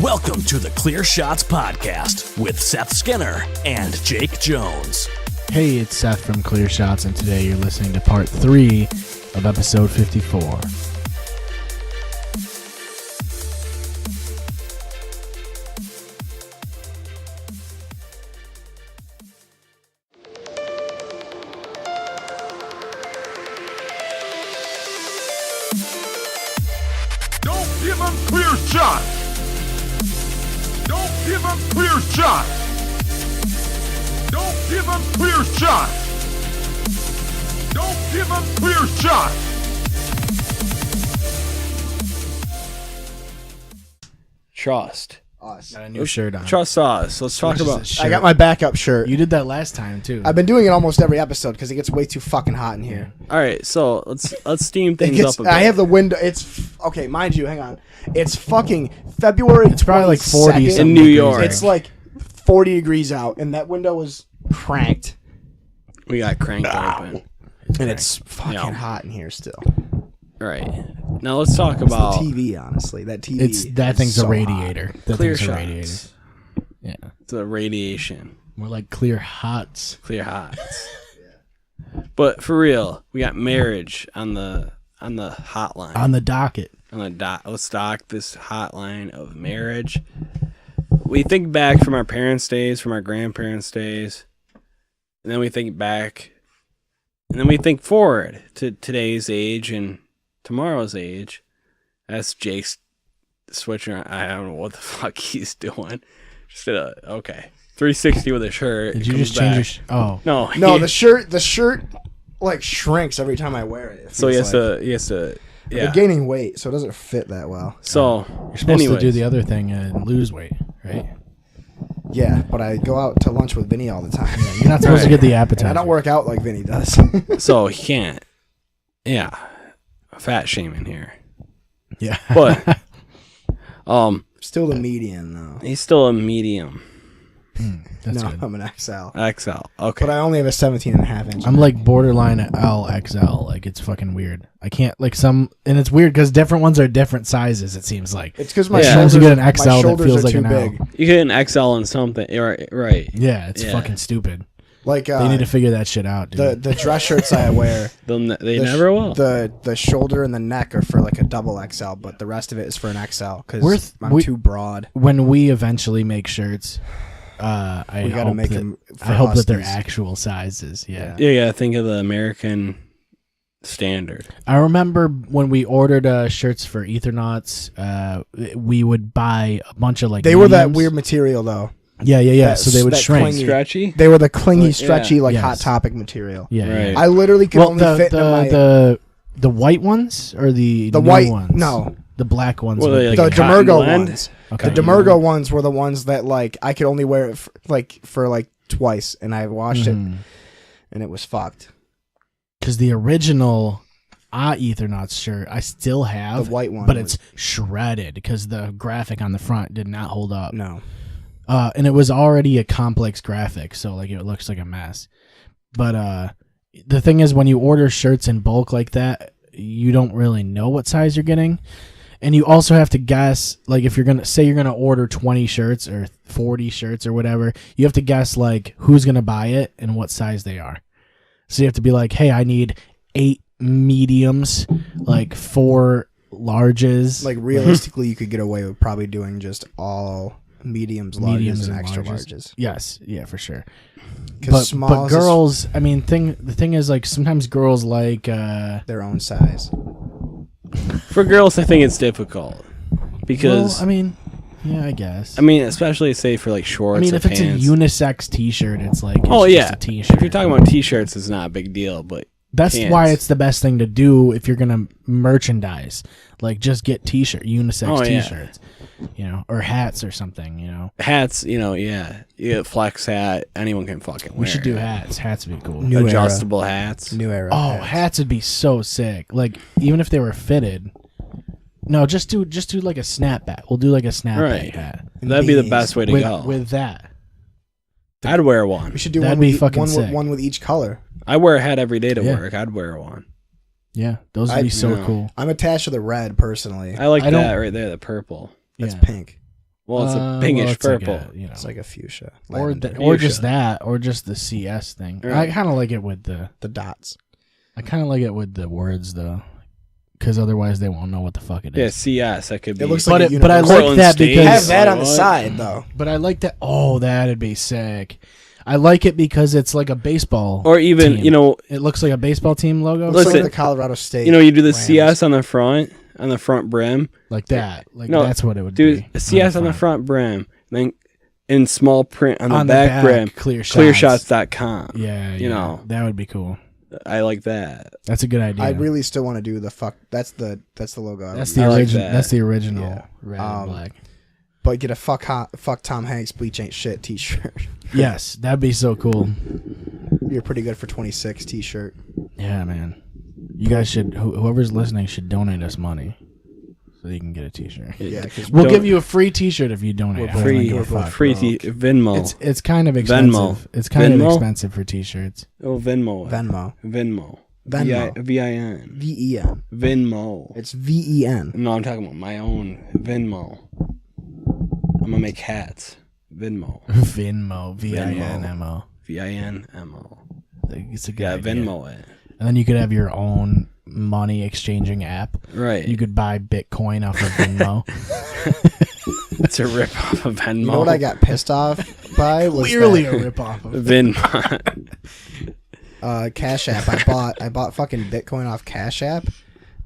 Welcome to the Clear Shots Podcast with Seth Skinner and Jake Jones. Hey, it's Seth from Clear Shots, and today you're listening to part 3 of episode 54. Don't give him clear shots! Don't give him clear shots! Don't give him clear shots! Don't give him clear shots! Trust. Us. Got a new shirt on. Trust us. Let's talk about. I got my backup shirt. You did that last time, too. I've been doing it almost every episode because it gets way too fucking hot in here. All right, so let's steam It things gets, up a bit. I have the window. Okay, mind you, hang on. It's fucking February. It's probably like 40 22nd. something In New York. degrees It's like 40 degrees out, and that window is cranked, We got cranked open. and it's fucking Yeah. hot in here still. All right, now let's talk It's about the TV, honestly. That TV. It's that is thing's so a hot. radiator. That clear thing's a shots. radiator. Yeah. It's a radiation, More like clear hots. clear hots. But for real, we got marriage on the hotline. On the docket. On the dot. Let's dock this hotline of marriage. We think back from our parents' days, from our grandparents' days, and then we think back, and then we think forward to today's age and tomorrow's age. That's Jake's switching. I don't know what the fuck he's doing. Just did a 360 with a shirt. Did you Comes just change your back. Oh. No, No, the shirt like shrinks every time I wear it. So he has feels to. I've Yeah. been gaining weight, so it doesn't fit that well. So You're supposed to do the other thing and lose weight, right? Yeah, but I go out to lunch with Vinnie all the time. You're not supposed to get the And appetizer. I don't work out like Vinnie does. So he can't. Yeah, fat shaming here. Yeah. But Still the median, though. he's still a medium That's No, good. I'm an XL. XL. Okay. But I only have a 17.5 inch. I'm like borderline LXL. Like, it's fucking weird. I can't, like, and it's weird because different ones are different sizes, it seems like. It's because my Yeah. shoulders, Sometimes you get an my XL that shoulders feels are like too an L. big. You get an XL in something. Right. Yeah, it's Yeah. fucking stupid. Like They need to figure that shit out, dude. the dress shirts I wear. They the never will. The shoulder and the neck are for like a double XL, but the rest of it is for an XL because I'm we- too broad. When we eventually make shirts, I We gotta hope make that, them for I hope that they're Huskies. actual sizes. Yeah. Yeah. Think of the American standard. I remember when we ordered shirts for Ethernauts, we would buy a bunch of like. They were that mediums. weird material though. Yeah. that- So they would that shrink. clingy- Stretchy. They were the clingy, Like, stretchy, yeah. like Yes. Hot Topic material. Yeah. Right. I literally could Well, only fit into my the white ones or the the new white ones? No, The black ones. What are with they, the- like the cotton Demergo blend? ones. Okay. The Demergo ones were the ones that like I could only wear it for twice, and I washed it, and it was fucked. Because the original Ethernauts shirt I still have, The white one but was- it's shredded because the graphic on the front did not hold up. No, And it was already a complex graphic, so like it looks like a mess. But the thing is, when you order shirts in bulk like that, you don't really know what size you're getting, and you also have to guess. Like if you're gonna order 20 shirts or 40 shirts or whatever, you have to guess like who's gonna buy it and what size they are. So you have to be like, hey, I need 8 mediums, like 4 larges, like realistically, you could get away with probably doing just all mediums, larges, and extra larges. Yes, yeah, for sure. Because But girls, I mean, the thing is, like, sometimes girls like their own size. For girls, I think it's difficult because well, I mean, yeah, I guess. especially say for like shorts. I mean, or if it's pants. a unisex T-shirt, it's like it's Oh just yeah, a T-shirt. if you're talking about T-shirts, it's not a big deal. But That's pants. why it's the best thing to do if you're gonna merchandise. Like, just get unisex Oh, yeah. T-shirts, or hats or something. hats, yeah, flex hat. Anyone can fucking wear. We should do it. hats. Hats would be cool. New era. Adjustable hats. New era. Oh, hats would be so sick. Like, even if they were fitted. No, just do like a snapback. We'll do like a snapback Right. hat That'd be the Beanies. best way to go. with that. I'd wear one. We should do That'd one be with, fucking one, sick. with, one with each color. I wear a hat every day to Yeah. work. I'd wear one. Yeah, those would be so no. cool. I'm attached to the red personally. I like I don't- that right there, the purple. That's Yeah. pink. Well, it's a pinkish it's like purple. It's like a fuchsia. or Lavender. just that, or just the CS thing. Right. I kind of like it with the dots. I kind of like it with the words though, because otherwise they won't know what the fuck it is. Yeah, CS. That could be. It looks But like but I like Portland that State. because Have that on the What? side though. But I like that. Oh, that'd be sick. I like it because it's like a baseball. or even team. it It looks like a baseball team logo. Looks Listen, like the Colorado State. you do the Rams. CS on the front brim. like that. Like No, that's what it would Do be. CS on the front brim, then in small print on the, On the back, back, brim. clear shots. Clearshots.com. Yeah, You yeah, know. that would be cool. I like that. That's a good idea. I really still want to do the fuck. That's the logo. I That's would the I like original. that. That's the original Yeah. red and black. But get a fuck Tom Hanks bleach ain't shit T-shirt. Yes, that'd be so cool. You're pretty good for 26 T-shirt. Yeah, man. You guys should. Whoever's listening should donate us money, so you can get a T-shirt. Yeah, because We'll give you a free T-shirt if you donate. I don't Free, give a fuck. Venmo. It's kind of expensive. Venmo. It's kind Venmo? of expensive for T-shirts. Venmo. Venmo. Venmo. Venmo. VIN. VEN. Venmo. It's VEN. No, I'm talking about my own Venmo. I'm gonna make hats. Venmo. Venmo. VINMO. VINMO. It's a good Yeah, idea. Venmo it. And then you could have your own money exchanging app. Right. You could buy Bitcoin off of Venmo. It's a rip off of Venmo. You know what I got pissed off by was Clearly a that, ripoff of Venmo. Cash App. I bought fucking Bitcoin off Cash App.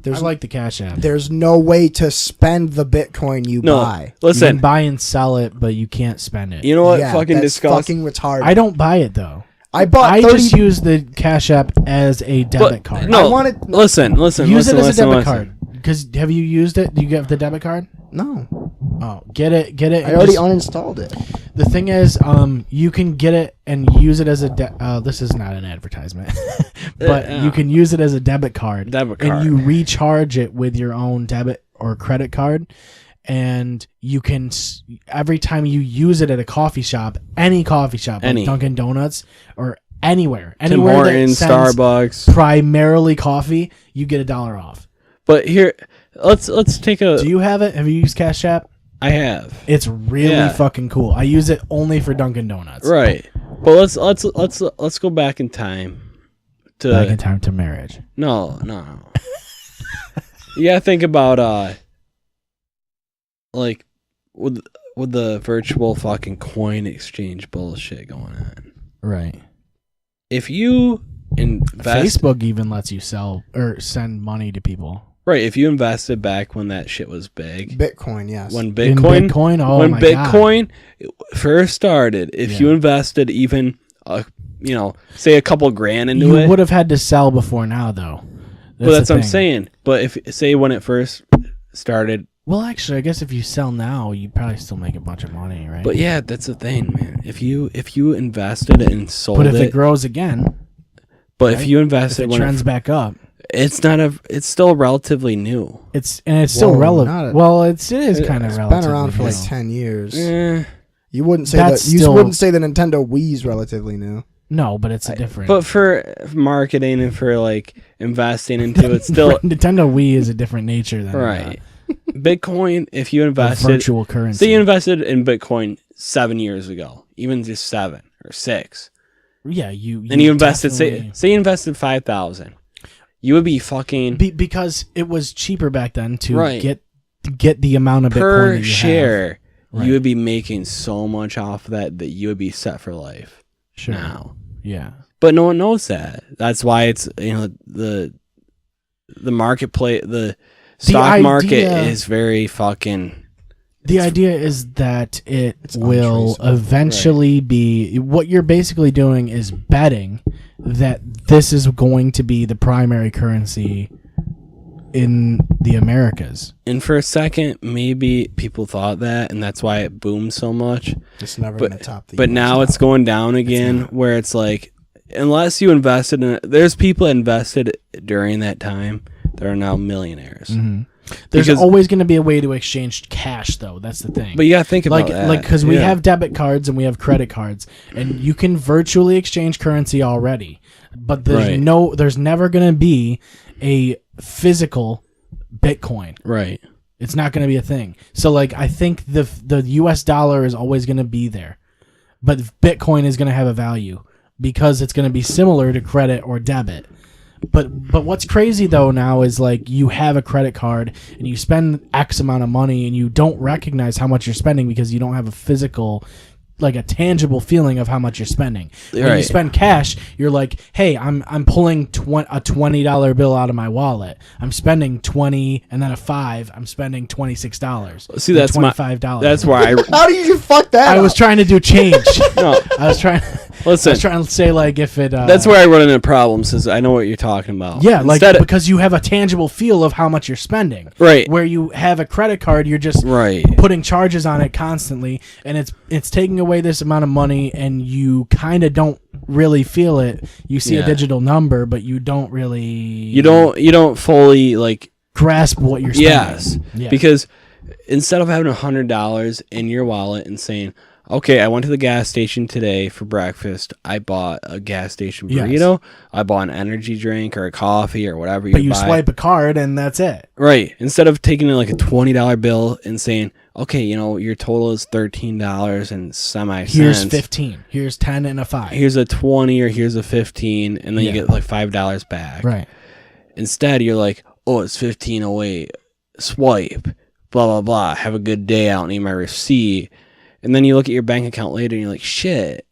I like the Cash App. There's no way to spend the Bitcoin you No, buy. You listen. can buy and sell it, but you can't spend it. You know what? Yeah, Fucking that's disgust. fucking retarded. I don't buy it though. I bought I 30 just use the Cash App as a debit card. No, I wanted- listen. Use it as a debit card. Because have you used it? Do you get the debit card? No. Oh, get it. I already uninstalled it. The thing is, you can get it and use it as a. This is not an advertisement, but Yeah. you can use it as a debit card. Debit card. And you recharge it with your own debit or credit card, and you can every time you use it at a coffee shop, any coffee shop, Any. like Dunkin' Donuts or anywhere Tim that Hortons, sends Starbucks. primarily coffee, you get $1 off. But here, let's take a. Do you have it? Have you used Cash App? I have. It's really Yeah. fucking cool. I use it only for Dunkin' Donuts. Right. But let's go back in time to Back in time to marriage. no. You gotta think about like with the virtual fucking coin exchange bullshit going on. Right. If you invest Facebook even lets you sell or send money to people. right, if you invested back when that shit was big, Bitcoin, yes. when In Bitcoin Bitcoin? Oh when my God. Bitcoin first started, if you Yeah. invested even say a couple grand into You it, would have had to sell before now, though. well, that's the what I'm thing. saying. But if say when it first started, Well, actually, I guess if you sell now, you probably still make a bunch of money, right? but yeah, that's the thing, man. If you invested and sold But if it grows again, but if right? you if invested it when trends back up, it's still relatively new. it's still Whoa, relevant. Well, it is kind of It's relevant. been around for like 10 years. Eh, You wouldn't say That's that. You still- wouldn't say the Nintendo Wii's relatively new. No, but it's a different. but for marketing and for like investing into it, still Nintendo Wii is a different nature than right. Bitcoin, if you a invested, virtual currency. say you invested in Bitcoin 7 years ago, even just 7 or 6, Yeah, you and you invested definitely- say you invested 5,000, you would be fucking because it was cheaper back then to Right. get the amount of Bitcoin that per you share. have. Right. You would be making so much off of that you would be set for life Sure. now. Yeah. But no one knows that. That's why it's the marketplace, the stock market idea- is very fucking. The idea is that it It's will untraceable. eventually be what you're basically doing is betting that this is going to be the primary currency in the Americas. And for a second, maybe people thought that, and that's why it boomed so much. It's never But going to top the but US now it's going down again, where it's like, unless you invested in it, there's people that invested during that time that are now millionaires. There's Because- always going to be a way to exchange cash, though. That's the thing. But you gotta think about that. because we Yeah. have debit cards and we have credit cards, and you can virtually exchange currency already. But there's Right. there's never going to be a physical Bitcoin. right. It's not going to be a thing. So like I think the US dollar is always going to be there. But Bitcoin is going to have a value because it's going to be similar to credit or debit. But what's crazy though now is like you have a credit card and you spend X amount of money and you don't recognize how much you're spending because you don't have a physical, like a tangible feeling of how much you're spending. When you spend cash, you're like, hey, I'm pulling a $20 bill out of my wallet. I'm spending 20 and then a 5. I'm spending $26. See, that's $25. That's why How do you fuck that? I was trying to do change. no. I was trying. Listen, I was trying to say like if it. That's where I run into problems. Is I know what you're talking about. Yeah, like because you have a tangible feel of how much you're spending. Right. Where you have a credit card, you're just putting charges on it constantly, and it's taking away this amount of money, and you kind of don't really feel it. You see a digital number, but you don't really. You don't fully like grasp what you're spending. Yes, because instead of having $100 in your wallet and saying, okay, I went to the gas station today for breakfast. I bought a gas station burrito. Yes. I bought an energy drink or a coffee or whatever you buy. But you swipe a card and that's it. Right. Instead of taking like a $20 bill and saying, okay, your total is $13 and semi-cents. Here's 15. Here's 10 and a 5. Here's a 20 or here's a 15, and then you get like $5 back. Right. Instead, you're like, oh, it's 15. Oh, wait. Swipe. Blah, blah, blah. Have a good day. I don't need my receipt. And then you look at your bank account later and you're like, shit,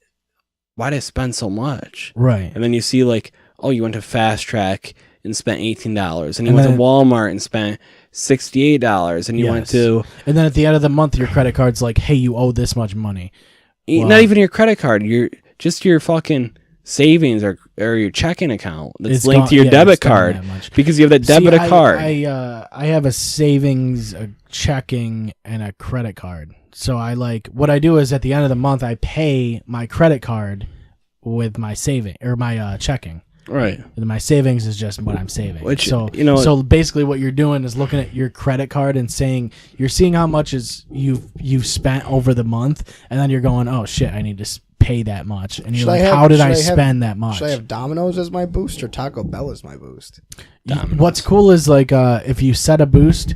why did I spend so much? Right. And then you see like, oh, you went to Fast Track and spent $18. And you went to Walmart and spent $68. And you went to... And then at the end of the month, your credit card's like, hey, you owe this much money. Not even your credit card. Just your fucking savings or your checking account that's linked to your debit card. Because you have that debit card. I have a savings, a checking, and a credit card. So what I do is at the end of the month I pay my credit card with my saving or my checking. Right. And my savings is just what I'm saving. Which so basically what you're doing is looking at your credit card and saying you're seeing how much is you've spent over the month, and then you're going, oh shit, I need to pay that much, and you're like, how did I spend that much? Should I have Domino's as my boost or Taco Bell as my boost? What's cool is like if you set a boost,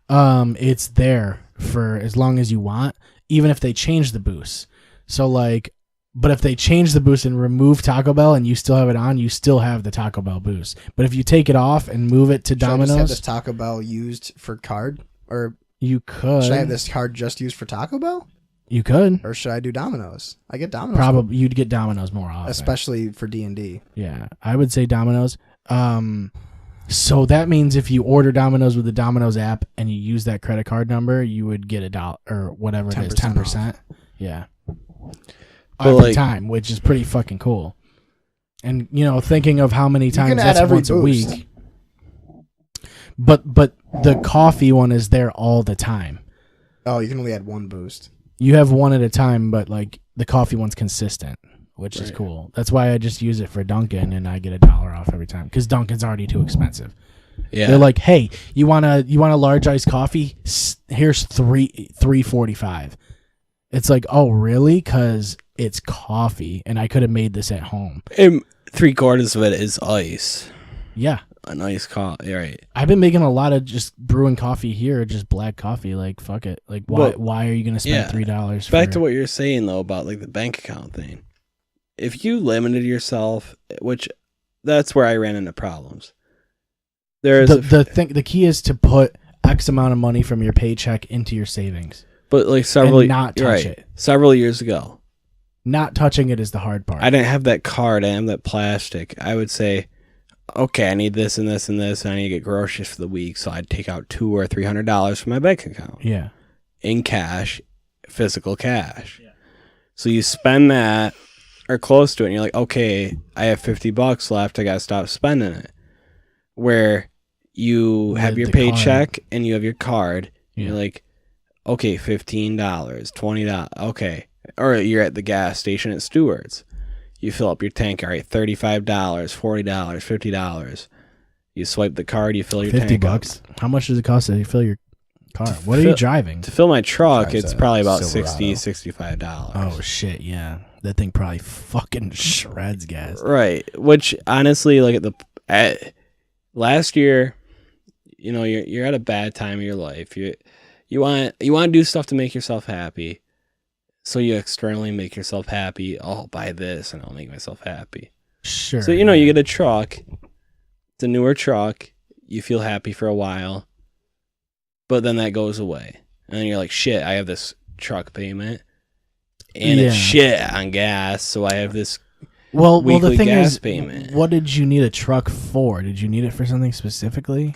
it's there for as long as you want, even if they change the boost. So like, but if they change the boost and remove Taco Bell and you still have it on, you still have the Taco Bell boost. But if you take it off and move it to Domino's, should I just have this Taco Bell used for card, or you could. Should I have this card just used for Taco Bell? You could. Or should I do Domino's? I get Domino's. Probably you'd get Domino's more often, especially for D&D. Yeah, I would say Domino's. So that means if you order Domino's with the Domino's app and you use that credit card number, you would get $1 or whatever it is, 10%. Yeah. Every time, which is pretty fucking cool. And thinking of how many times that's once a week. But the coffee one is there all the time. Oh, you can only add one boost. You have one at a time, but like the coffee one's consistent, which is cool. That's why I just use it for Dunkin' and I get $1 off every time because Dunkin's already too expensive. Yeah, they're like, hey, you want a large iced coffee? Here's $3.45. It's like, oh really? Because it's coffee, and I could have made this at home. And 3/4 of it is ice. Yeah. A nice coffee, right? I've been making a lot of just brewing coffee here, just black coffee. Like fuck it. Like why are you gonna spend $3? Back to what you're saying though about like the bank account thing. If you limited yourself, which that's where I ran into problems. There's the key is to put X amount of money from your paycheck into your savings. But like not touch it. Several years ago, not touching it is the hard part. I didn't have that card. I didn't have that plastic. I would say, okay, I need this and this and this, and I need to get groceries for the week. So I'd take out $200 or $300 from my bank account. Yeah, in cash, physical cash. Yeah. So you spend that or close to it, and you're like, okay, I have $50 left. I gotta stop spending it. Where you have your paycheck and you have your card, and you're like, okay, $15, $20, okay, or you're at the gas station at Stewart's. You fill up your tank, all right, $35, $40, $50. You swipe the card, you fill your tank up. $50. How much does it cost to fill your car? What are you driving? To fill my truck, it's probably about $60, $65. Oh, shit, yeah. That thing probably fucking shreds gas. Right, which honestly, like last year, You know, you're at a bad time of your life. You want to do stuff to make yourself happy. So you externally make yourself happy. Oh, I'll buy this and I'll make myself happy. Sure. So, you know, you get a truck. It's a newer truck. You feel happy for a while. But then that goes away. And then you're like, shit, I have this truck payment. And it's shit on gas. So I have this weekly the thing gas is, payment. What did you need a truck for? Did you need it for something specifically?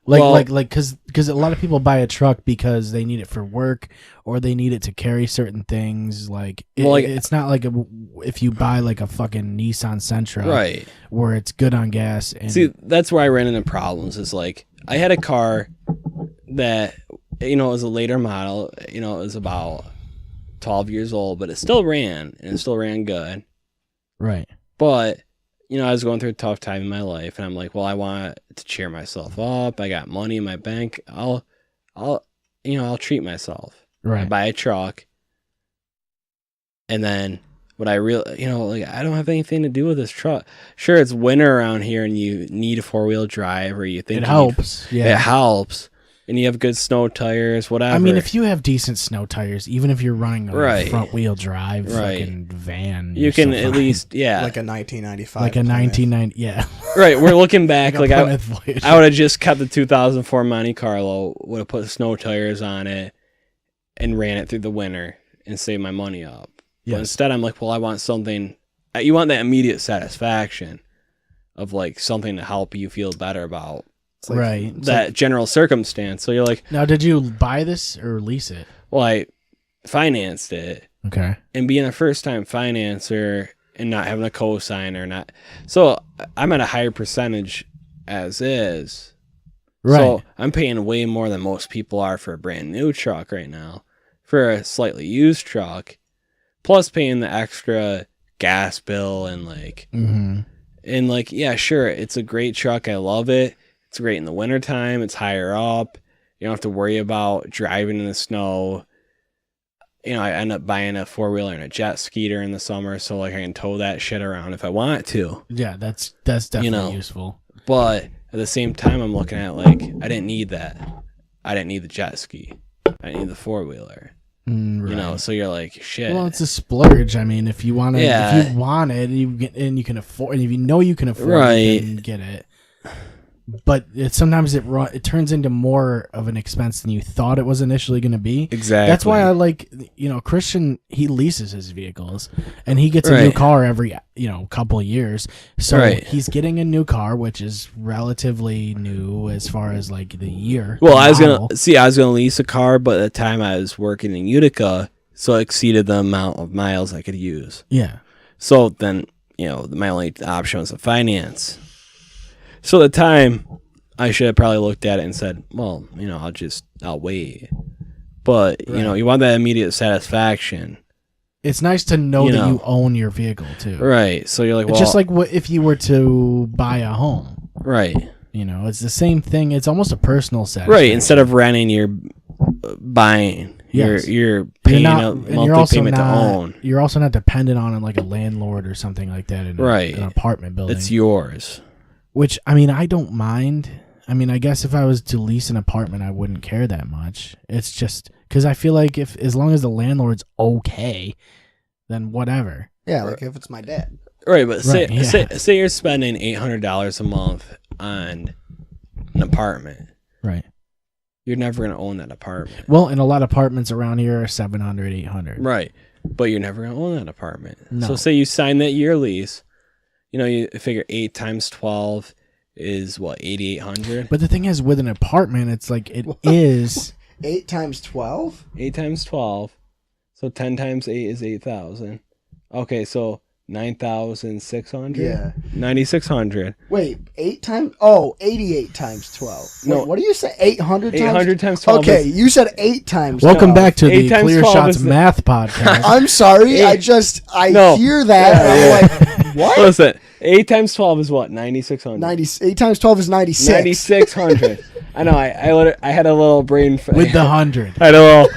Because a lot of people buy a truck because they need it for work or they need it to carry certain things. It's not like if you buy like a fucking Nissan Sentra, right, where it's good on gas. And see, that's where I ran into problems. Is like I had a car that, you know, it was a later model. You know, it was about 12 years old, but it still ran and it still ran good. Right. But you know, I was going through a tough time in my life, and I'm like, well, I want to cheer myself up. I got money in my bank. I'll treat myself. Right. I buy a truck, and then what I really, you know, like I don't have anything to do with this truck. Sure, it's winter around here, and you need a 4-wheel drive, or you think it helps. it helps. And you have good snow tires, whatever. I mean, if you have decent snow tires, even if you're running a front wheel drive fucking van, you can at least, like a 1995, like a 1990, right. We're looking back, like I would Voyager. have just kept the 2004 Monte Carlo, would have put snow tires on it, and ran it through the winter and saved my money up. Yes. But instead, I'm like, well, I want something. You want that immediate satisfaction of like something to help you feel better about. Like, right. That general circumstance. So you're like, now, did you buy this or lease it? Well, I financed it. Okay. And being a first time financer and not having a cosigner, not so I'm at a higher percentage as is. Right. So I'm paying way more than most people are for a brand new truck right now. For a slightly used truck, plus paying the extra gas bill and like, and like, yeah, sure, it's a great truck. I love it. It's great in the wintertime. It's higher up. You don't have to worry about driving in the snow. You know, I end up buying a 4-wheeler and a jet ski during the summer, so like I can tow that shit around if I want to. Yeah, that's definitely useful. But at the same time, I'm looking at like I didn't need that. I didn't need the jet ski. I didn't need the 4-wheeler. Right. You know, so you're like, shit. Well, it's a splurge. I mean, if you want it, Yeah. if you want it, and you can afford, and if you know you can afford Right. it, then get it. But sometimes it turns into more of an expense than you thought it was initially going to be. Exactly. That's why I like, you know, Christian, he leases his vehicles and he gets a new car every, you know, couple of years. So he's getting a new car, which is relatively new as far as like the year. Well, I was going to lease a car, but at the time I was working in Utica, so it exceeded the amount of miles I could use. Yeah. So then, you know, my only option was to finance. So at the time, I should have probably looked at it and said, well, you know, I'll wait. But, you know, you want that immediate satisfaction. It's nice to know that you own your vehicle, too. Right. So you're like, well. It's just like if you were to buy a home. Right. You know, it's the same thing. It's almost a personal satisfaction. Right. Instead of renting, you're buying. Yes. You're paying a monthly payment to own. You're also not dependent on like a landlord or something like that in an apartment building. It's yours. Which, I mean, I don't mind. I mean, I guess if I was to lease an apartment, I wouldn't care that much. It's just because I feel like as long as the landlord's okay, then whatever. Yeah, like if it's my dad. Right, but say you're spending $800 a month on an apartment. Right. You're never going to own that apartment. Well, and a lot of apartments around here are $700, $800. Right, but you're never going to own that apartment. No. So say you sign that year lease. You know, you figure 8 times 12 is what, 8,800? But the thing is, with an apartment, it's like it is 8 times 12? 8 times 12. So 10 times 8 is 8,000. Okay, so 9,600? Yeah. 9,600. Wait, 8 times? Oh, 88 times 12. No. Wait, what do you say? 800 times? 800 times 12. Okay, you said 8 times 12. Welcome back to 8 the times Clear 12 Shots is Math Podcast. I'm sorry. I hear that. And I'm like, what? Listen, 8 times 12 is what? 9,600. 8 times 12 is 96. 9,600. I know. I had a little brain with the 100. I had a little.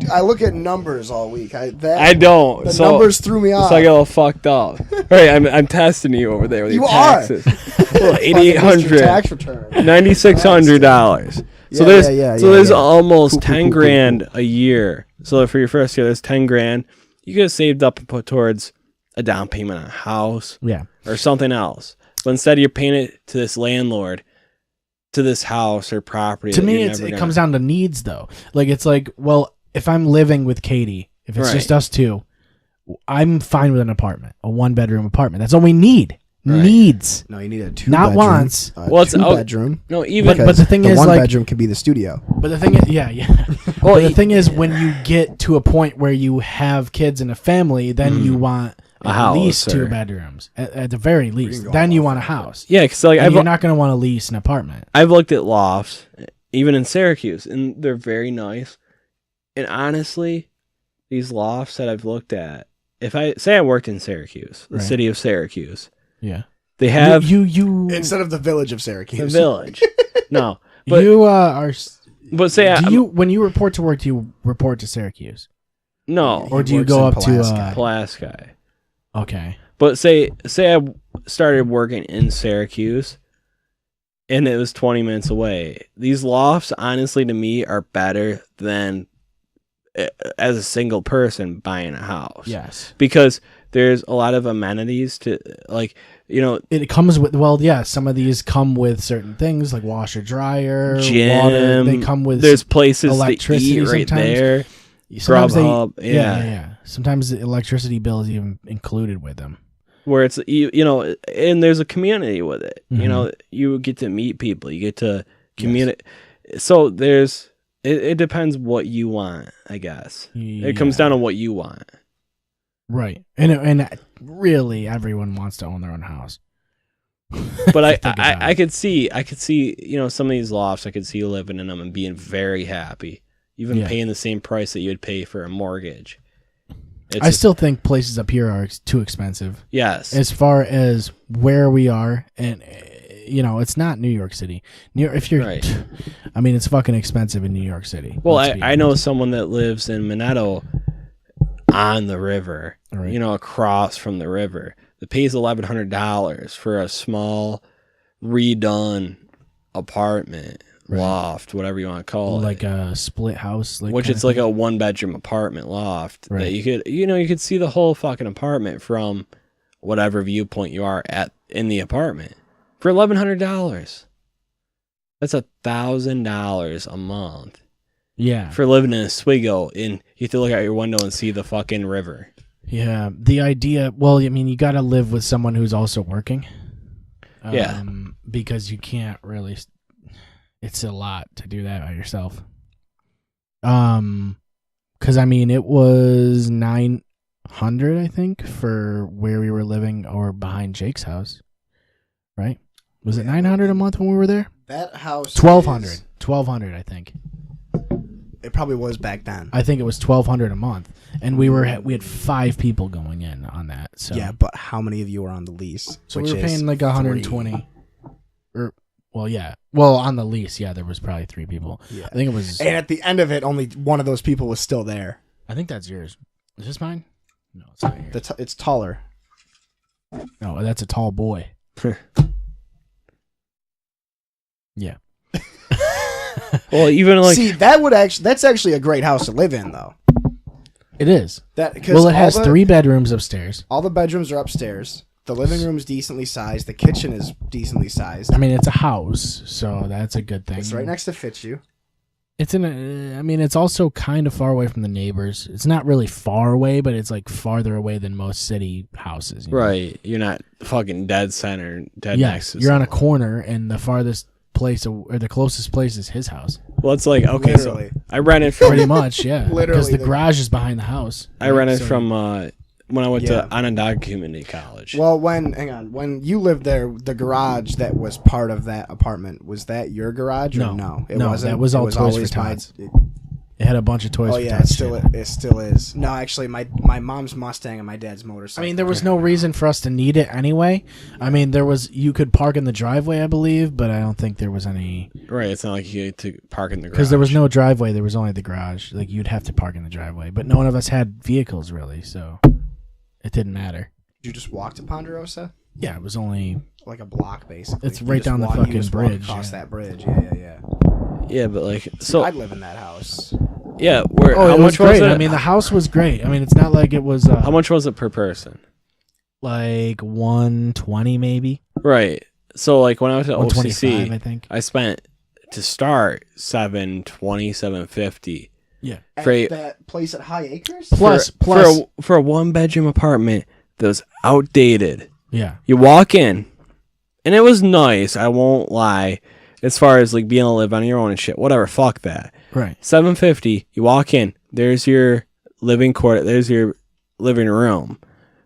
I look at numbers all week. I don't. The numbers threw me off. So I get all fucked up. Right, I'm testing you over there with your taxes. Well, $8,800 tax return. $9,600. So there's almost Cool, 10 grand a year. So for your first year, there's 10 grand. You could have saved up and put towards a down payment on a house, or something else. But instead, you're paying it to this landlord, to this house or property. To me, it comes down to needs, though. Like, it's like, well, if I'm living with Katie, if it's just us two, I'm fine with an apartment, a 1-bedroom apartment. That's all we need. Right. Needs. No, you need a 2-bedroom. Not wants. Well, it's 2-bedroom. No, even but the thing is, 1-bedroom can be the studio. But the thing is, well, the thing is, when you get to a point where you have kids and a family, then you want at least 2 bedrooms, at the very least. Then you want a house. Yeah, because like you're not going to want to lease an apartment. I've looked at lofts, even in Syracuse, and they're very nice. And honestly, these lofts that I've looked at, if I say I worked in Syracuse, the city of Syracuse. Yeah, they have you instead of the village of Syracuse. The village, no, but you are. But say, when you report to work, do you report to Syracuse? No, or do you go up to Pulaski? Okay, but say I started working in Syracuse, and it was 20 minutes away. These lofts, honestly, to me, are better than as a single person buying a house. Yes, because there's a lot of amenities to, like, you know, it comes with, some of these come with certain things like washer, dryer, gym, water. They come with, there's places electricity to eat right sometimes. There. Sometimes yeah. Sometimes the electricity bill is even included with them. Where it's, you know, and there's a community with it. Mm-hmm. You know, you get to meet people, you get to communicate. Yes. So there's, it depends what you want, I guess. Yeah. It comes down to what you want. Right. And really everyone wants to own their own house. But I could see, you know, some of these lofts, I could see you living in them and being very happy, even paying the same price that you would pay for a mortgage. I still think places up here are too expensive. Yes. As far as where we are, and you know, it's not New York City. If you're, right. I mean, it's fucking expensive in New York City. Well, I know someone that lives in Minetto on the river, right. You know, across from the river, that pays $1,100 for a small redone apartment, right. Loft, whatever you want to call it. Like a split house. Which it's like a 1-bedroom apartment loft. Right. That you could see the whole fucking apartment from whatever viewpoint you are at in the apartment for $1,100. That's $1,000 a month. Yeah. For living in Oswego, and you have to look out your window and see the fucking river. Yeah. The idea, well, I mean, you got to live with someone who's also working. Yeah. Because you can't really, it's a lot to do that by yourself. Because, I mean, it was $900, I think, for where we were living or behind Jake's house. Right? Was it $900 a month when we were there? That house $1,200. $1,200, I think. It probably was back then. I think it was $1,200 a month, and we had 5 people going in on that. So yeah, but how many of you were on the lease? So we were paying like 120. Well, on the lease, there was probably 3 people. Yeah. I think it was. And at the end of it, only one of those people was still there. I think that's yours. Is this mine? No, it's not yours. It's taller. No, that's a tall boy. Yeah. Well, even like, see, that's actually a great house to live in, though. It is. It has 3 bedrooms upstairs. All the bedrooms are upstairs. The living room's decently sized. The kitchen is decently sized. I mean, it's a house, so that's a good thing. It's right next to Fitzhugh. It's it's also kind of far away from the neighbors. It's not really far away, but it's like farther away than most city houses. Right. You're not fucking dead center, next to you're on a corner, and the farthest place or the closest place is his house. Well, it's like, okay, literally. So I rented from pretty much, yeah, because the garage is behind the house. I rented from when I went to Onondaga Community College. Well, when you lived there, the garage that was part of that apartment, was that your garage or no? It wasn't. That was all Toys for Tots. It had a bunch of toys. Oh for yeah, Tots it still is. No, actually, my mom's Mustang and my dad's motorcycle. I mean, there was no reason for us to need it anyway. I mean, you could park in the driveway, I believe, but I don't think there was any. Right, it's not like you had to park in the garage. Because there was no driveway, there was only the garage. Like, you'd have to park in the driveway. But none of us had vehicles, really, so it didn't matter. Did you just walk to Ponderosa? Yeah, it was only... Like a block, basically. It's right down the fucking bridge. Across Yeah. that bridge, yeah. Yeah, but like, so I'd live in that house. yeah, Oh, how it was much was great. it? I mean, the house was great. I mean, it's not like it was... how much was it per person? Like $120 maybe. Right. So like when I was at $125, OCC, I think. I spent to start $720, $750 Yeah. At For- that place at High Acres? Plus, for a 1-bedroom apartment that was outdated. yeah. You walk in, and it was nice. I won't lie. As far as like being able to live on your own and shit, whatever. Fuck that. Right. $750. You walk in. There's your living quarter. There's your living room.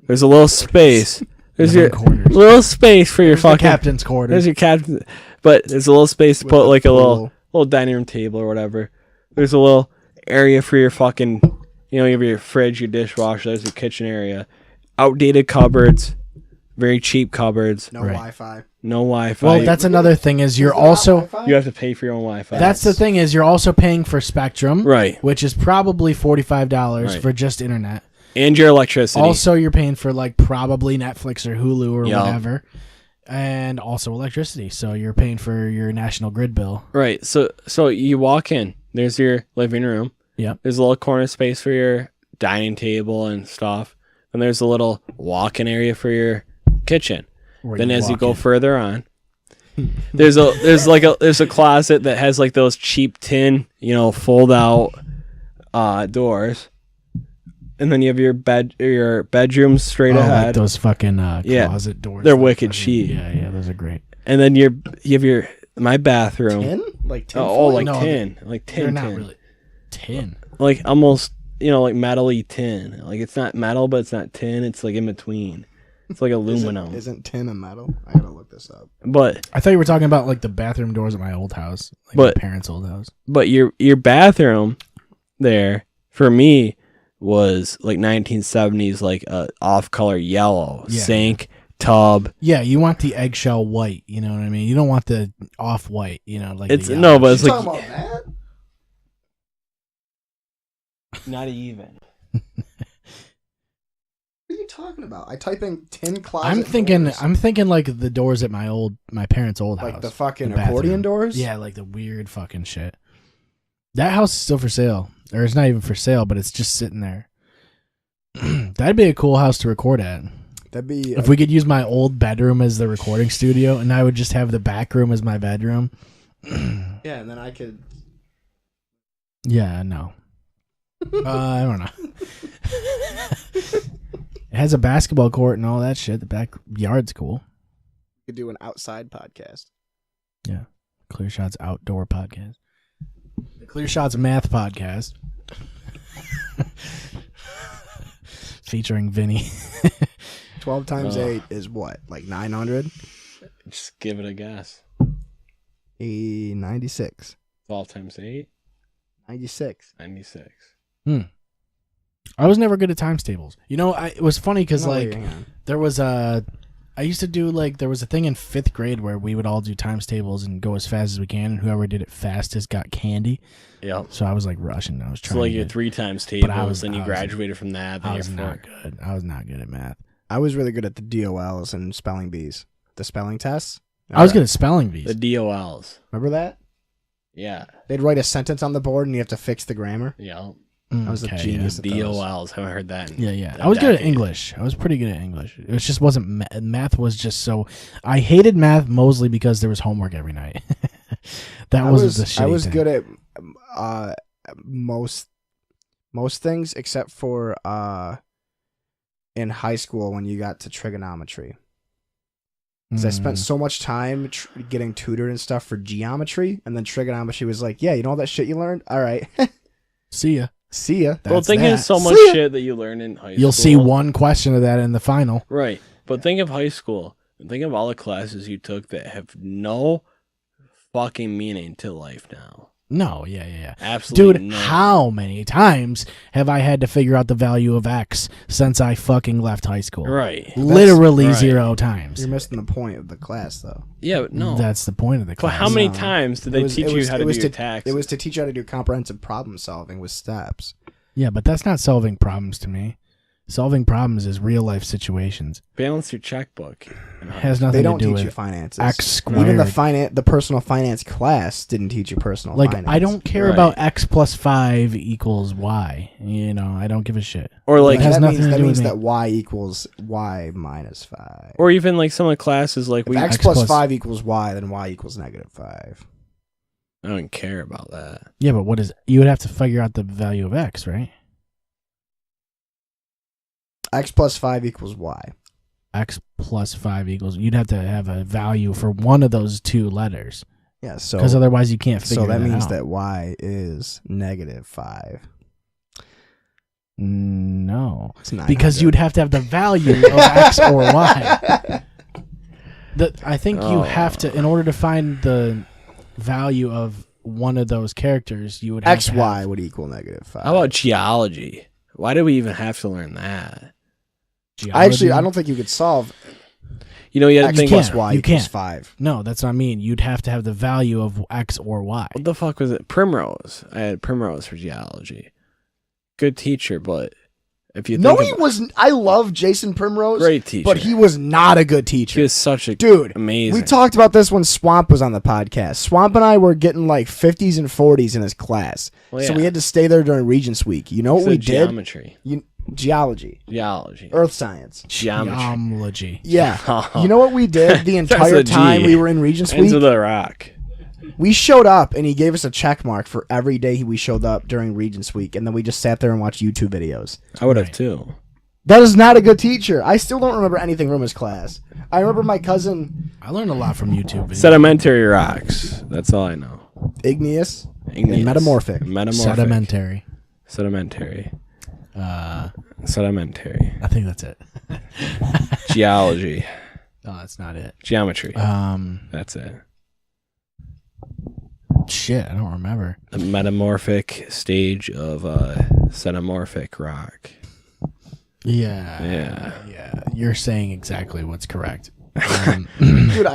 There's a little space. There's your Living quarters. little space for your There's the fucking captain's quarters. There's your captain, but there's a little space to With put a like a pool. little dining room table or whatever. There's a little area for your fucking, you have your fridge, your dishwasher. There's your kitchen area. Outdated cupboards, very cheap cupboards. No Right. Wi-Fi. No Wi-Fi. Well, that's another thing is you're Is there not also... Wi-Fi? you have to pay for your own Wi-Fi. That's the thing is you're also paying for Spectrum. right, Which is probably $45 Right. for just internet. and your electricity. Also, you're paying for like probably Netflix or Hulu or Yeah. whatever, and also electricity. So you're paying for your national grid bill. Right. So you walk in. There's your living room. Yep. There's a little corner space for your dining table and stuff. And there's a little walk-in area for your kitchen. where Then as you walk go in. further on, there's a closet that has like those cheap tin, fold out doors. And then you have your bedroom straight ahead. like those fucking Yeah. closet doors. They're that wicked fucking- cheap. Yeah, those are great. And then you have my bathroom. Tin? Like tin? Oh, like No, tin. Like tin. They're not tin. really tin. Like almost, like metal-y tin. Like it's not metal, but it's not tin. It's like in between. It's like aluminum. Isn't tin a metal? I gotta look this up. But I thought you were talking about like the bathroom doors at my old house, like But- my parents' old house. your bathroom there for me was like 1970s, like off-color yellow Yeah. sink tub. Yeah, you want the eggshell white. You know what I mean? You don't want the off white. Like It's the no, yellow but it's You shit. like talking about that? not even. What are you talking about? I type in tin closet. I'm thinking doors. like the doors at my parents' old house. Like the fucking the bathroom. accordion doors. Yeah, like the weird fucking shit. That house is still for sale. Or it's not even for sale, but it's just sitting there. That'd be a cool house to record at. That'd be. If we could use my old bedroom as the recording studio and I would just have the back room as my bedroom. Yeah, and then I could. Yeah, no. I don't know. It has a basketball court and all that shit. The backyard's cool. Could do an outside podcast. Yeah. Clear Shots Outdoor Podcast. The Clear Shots Math Podcast. Featuring Vinnie. 12 times 8 is what? Like 900? Just give it a guess. 96. 12 times 8, 96. 96. I was never good at times tables. It was funny because No, like hang on. there was I used to do like there was a thing in 5th grade where we would all do times tables and go as fast as we can, and whoever did it fastest got candy. Yep. So I was like rushing. I was trying. So like to your get, 3 times But I tables, was- then you I was- graduated from that. Then I was you're not 4. good. I was not good at math. I was really good at the DOLs and spelling bees. The spelling tests. I was good at spelling bees. The DOLs. Remember that? Yeah. They'd write a sentence on the board and you have to fix the grammar. Yeah. I was a genius at those. DOLs. Haven't heard that. In Yeah. a I was good at decade. English. I was pretty good at English. It just wasn't math was just so. I hated math mostly because there was homework every night. That was the shit. I was good at most things except for in high school when you got to trigonometry. Because I spent so much time getting tutored and stuff for geometry, and then trigonometry was like, yeah, you know all that shit you learned? All right. See ya. See ya. Well, That's think that. of so much See ya. shit that you learn in high school. You'll see one question of that in the final. Right. But think of high school. And think of all the classes you took that have no fucking meaning to life now. No, yeah. Absolutely Dude, no. how many times have I had to figure out the value of X since I fucking left high school? Right. Literally right. 0 times. You're missing the point of the class, though. Yeah, but no. That's the point of the But class. how many No. times did they teach you how to do your taxes? It was to teach you how to do comprehensive problem solving with steps. Yeah, but that's not solving problems to me. Solving problems is real life situations. Balance your checkbook. It has nothing They don't to do teach with you finances. X squared. Even the personal finance class didn't teach you personal like finance. I don't care Right. about X plus 5 equals Y. You know, I don't give a shit. Or like, It has that nothing means, to that do means with me. that y equals y minus 5. or even like some of the classes like If x X plus plus- 5 equals y, then y equals -5. I don't care about that. Yeah, but what is you would have to figure out the value of X, right? X plus 5 equals y. X plus 5 equals. You'd have to have a value for one of those 2 letters, Yeah, so because otherwise you can't figure so that means out. that y is -5. No, It's not because you'd have to have the value of X or Y. I think you have to, in order to find the value of one of those characters, you would have to xy have, would equal -5. How about geology? Why do we even have to learn that? I geology. don't think you could solve You know, you have to x think plus can't. y You equals can't. 5. No, that's what I mean. You'd have to have the value of X or Y. what the fuck was it? Primrose. I had Primrose for geology. Good teacher, but if you No, think he about- wasn't. I love Jason Primrose. Great teacher. But he was not a good teacher. he was such a Dude, amazing. we talked about this when Swamp was on the podcast. Swamp and I were getting like 50s and 40s in his class. Well, So yeah. we had to stay there during Regents Week. You know what So we did? geometry, Geology. geology, Earth science. geometry. Geomology. Yeah. You know what we did the Starts entire with a G. time we were in Regents Ends Week? with a rock. We showed up and he gave us a check mark for every day we showed up during Regents Week. And then we just sat there and watched YouTube videos. I would have Right. too. That is not a good teacher. I still don't remember anything from his class. I remember my cousin I learned a lot from YouTube videos. Sedimentary rocks. That's all I know. Igneous. Igneous. Metamorphic. Sedimentary. Sedimentary. I Sedimentary. think that's it. Geology. No, that's not it. Geometry. That's it. Shit, I don't remember. The metamorphic stage of setamorphic rock. Yeah. You're saying exactly what's correct. Dude,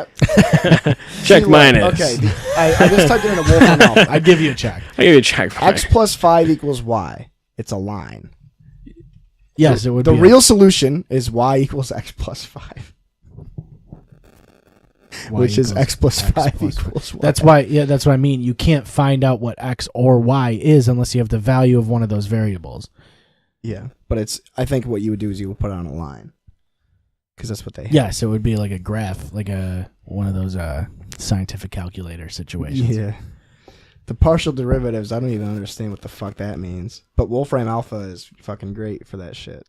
Check See, mine look, is. Okay, I just typed it in a Wolfram Alpha. I'd give you a check. I give you a check for X it. plus 5 equals y. It's a line. Yes, it would The be. real solution is y equals x plus 5, which is x plus 5 equals y. That's why. Yeah, that's what I mean. You can't find out what X or Y is unless you have the value of one of those variables. Yeah, but it's. I think what you would do is you would put it on a line, because that's what they have. Yes, it would be like a graph, like one of those scientific calculator situations. Yeah. The partial derivatives, I don't even understand what the fuck that means. But Wolfram Alpha is fucking great for that shit.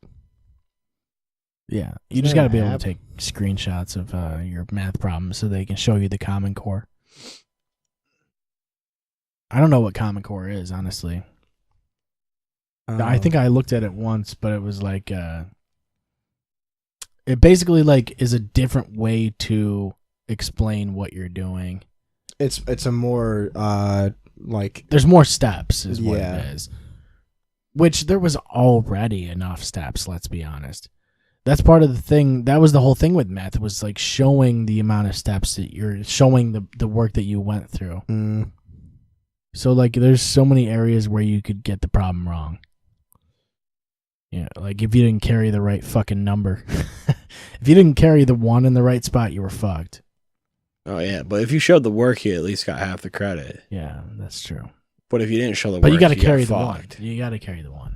Yeah, you Is just there got to an be able app? to take screenshots of your math problems so they can show you the Common Core. I don't know what Common Core is, honestly. I think I looked at it once, but it was like it basically like is a different way to explain what you're doing. it's a more like There's more steps, is what Yeah. it is. Which there was already enough steps. Let's be honest. That's part of the thing. That was the whole thing with math. Was like showing the amount of steps that you're showing the work that you went through. So like, there's so many areas where you could get the problem wrong. Yeah, like if you didn't carry the right fucking number, if you didn't carry the 1 in the right spot, you were fucked. Oh yeah, but if you showed the work, you at least got half the credit. Yeah, that's true. But if you didn't show the But work, you got to carry the got 1. fucked. You got to carry the 1.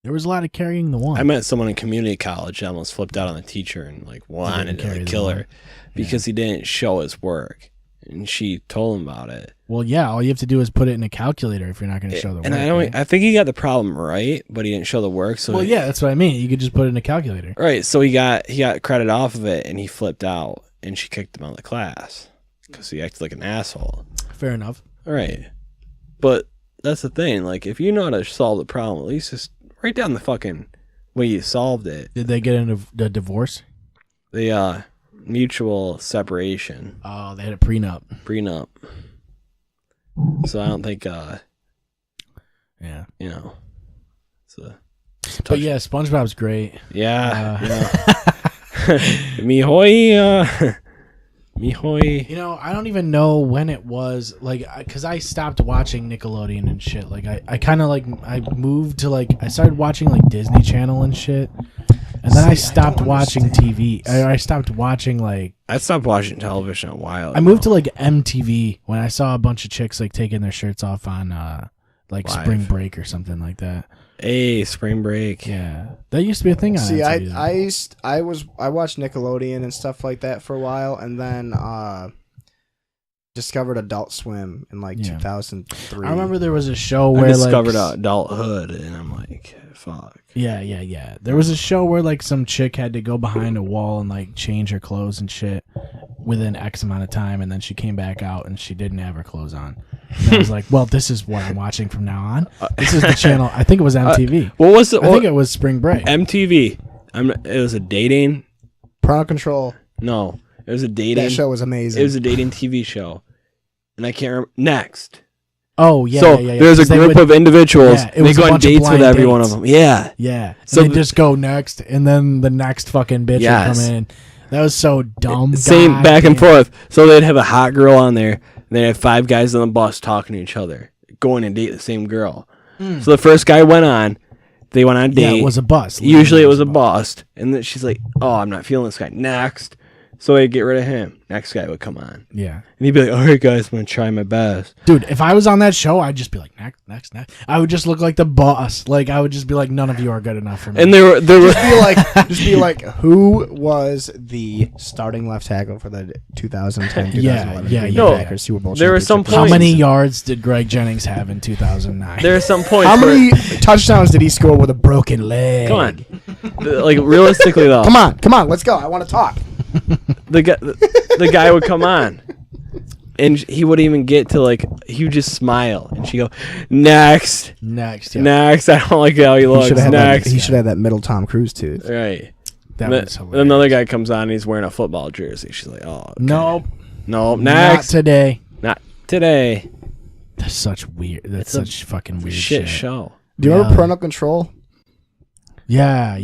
There was a lot of carrying the 1. I met someone in community college that almost flipped out on the teacher and like wanted to carry like, the kill one. her because he didn't show his work, and she told him about it. Well, yeah, all you have to do is put it in a calculator if you're not going to show the work. And I think he got the problem right, but he didn't show the work. So well, yeah, that's what I mean. You could just put it in a calculator. right. So he got credit off of it, and he flipped out, and she kicked him out of the class because he acted like an asshole. Fair enough. All right, but that's the thing. Like, if you know how to solve the problem, at least just write down the fucking way you solved it. Did they get into a divorce? The mutual separation, Oh, they had a prenup. prenup. So I don't think, Yeah. you know, it's a But yeah, SpongeBob's great. yeah. Me hoy, me hoy. You know, I don't even know when it was, like, because I stopped watching Nickelodeon and shit. Like, I kind of, like, I moved to, like, I started watching, like, Disney Channel and shit. And then I stopped watching TV. I stopped watching, like... I stopped watching television a while ago. I moved to, like, MTV when I saw a bunch of chicks, like, taking their shirts off on, like, Live. Spring Break or something like that. Hey, Spring Break. Yeah. That used to be a thing on See, MTV. I watched Nickelodeon and stuff like that for a while, and then discovered Adult Swim in like 2003. I remember there was a show I where, discovered like... adulthood, and I'm like, fuck. Yeah. There was a show where, like, some chick had to go behind a wall and, like, change her clothes and shit within X amount of time, and then she came back out and she didn't have her clothes on. And I was like, well, this is what I'm watching from now on. This is the channel. I think it was MTV. What was it? I think it was Spring Break. MTV. It was a dating. Parental Control. No, it was a dating. That show was amazing. It was a dating TV show, and I can't remember. Next. Oh, yeah, So yeah. there's a group of individuals. Yeah, it they was a go on bunch of dates with blind every one of dates. them. Yeah. Yeah. So So they just go next, and then the next fucking bitch Yes. would come in. That was so dumb. Same God back and damn. forth. So they'd have a hot girl on there, and they'd have 5 guys on the bus talking to each other, going and date the same girl. So the first guy went on. They went on a date. Yeah, it was a bust. Usually it was a bust. And then she's like, oh, I'm not feeling this guy. Next. So they'd get rid of him. Next guy would come on. Yeah. And he'd be like, all right, guys, I'm going to try my best. Dude, if I was on that show, I'd just be like, next. I would just look like the boss. Like, I would just be like, none of you are good enough for me. And there were just be like, who was the starting left tackle for the 2010 2011 Yeah. Green Bay No, Packers Super Bowl there were some championship? How points. many yards did Greg Jennings have in 2009? there are some points How where, many touchdowns did he score with a broken leg? come on. Like, realistically, though. Come on, let's go. I want to talk. The guy would come on. And he wouldn't even get to, like, he would just smile. And she'd go, next. Next. Yeah. Next. I don't like how he looks. Next. He should have that middle Tom Cruise tooth. Right. That Then was hilarious. another guy comes on and he's wearing a football jersey. She's like, oh. Okay. Nope. Nope. Not Next. today. Not today. That's such weird. That's It's a such fucking weird Shit show. Do you remember Yeah. Parental Control? Yeah.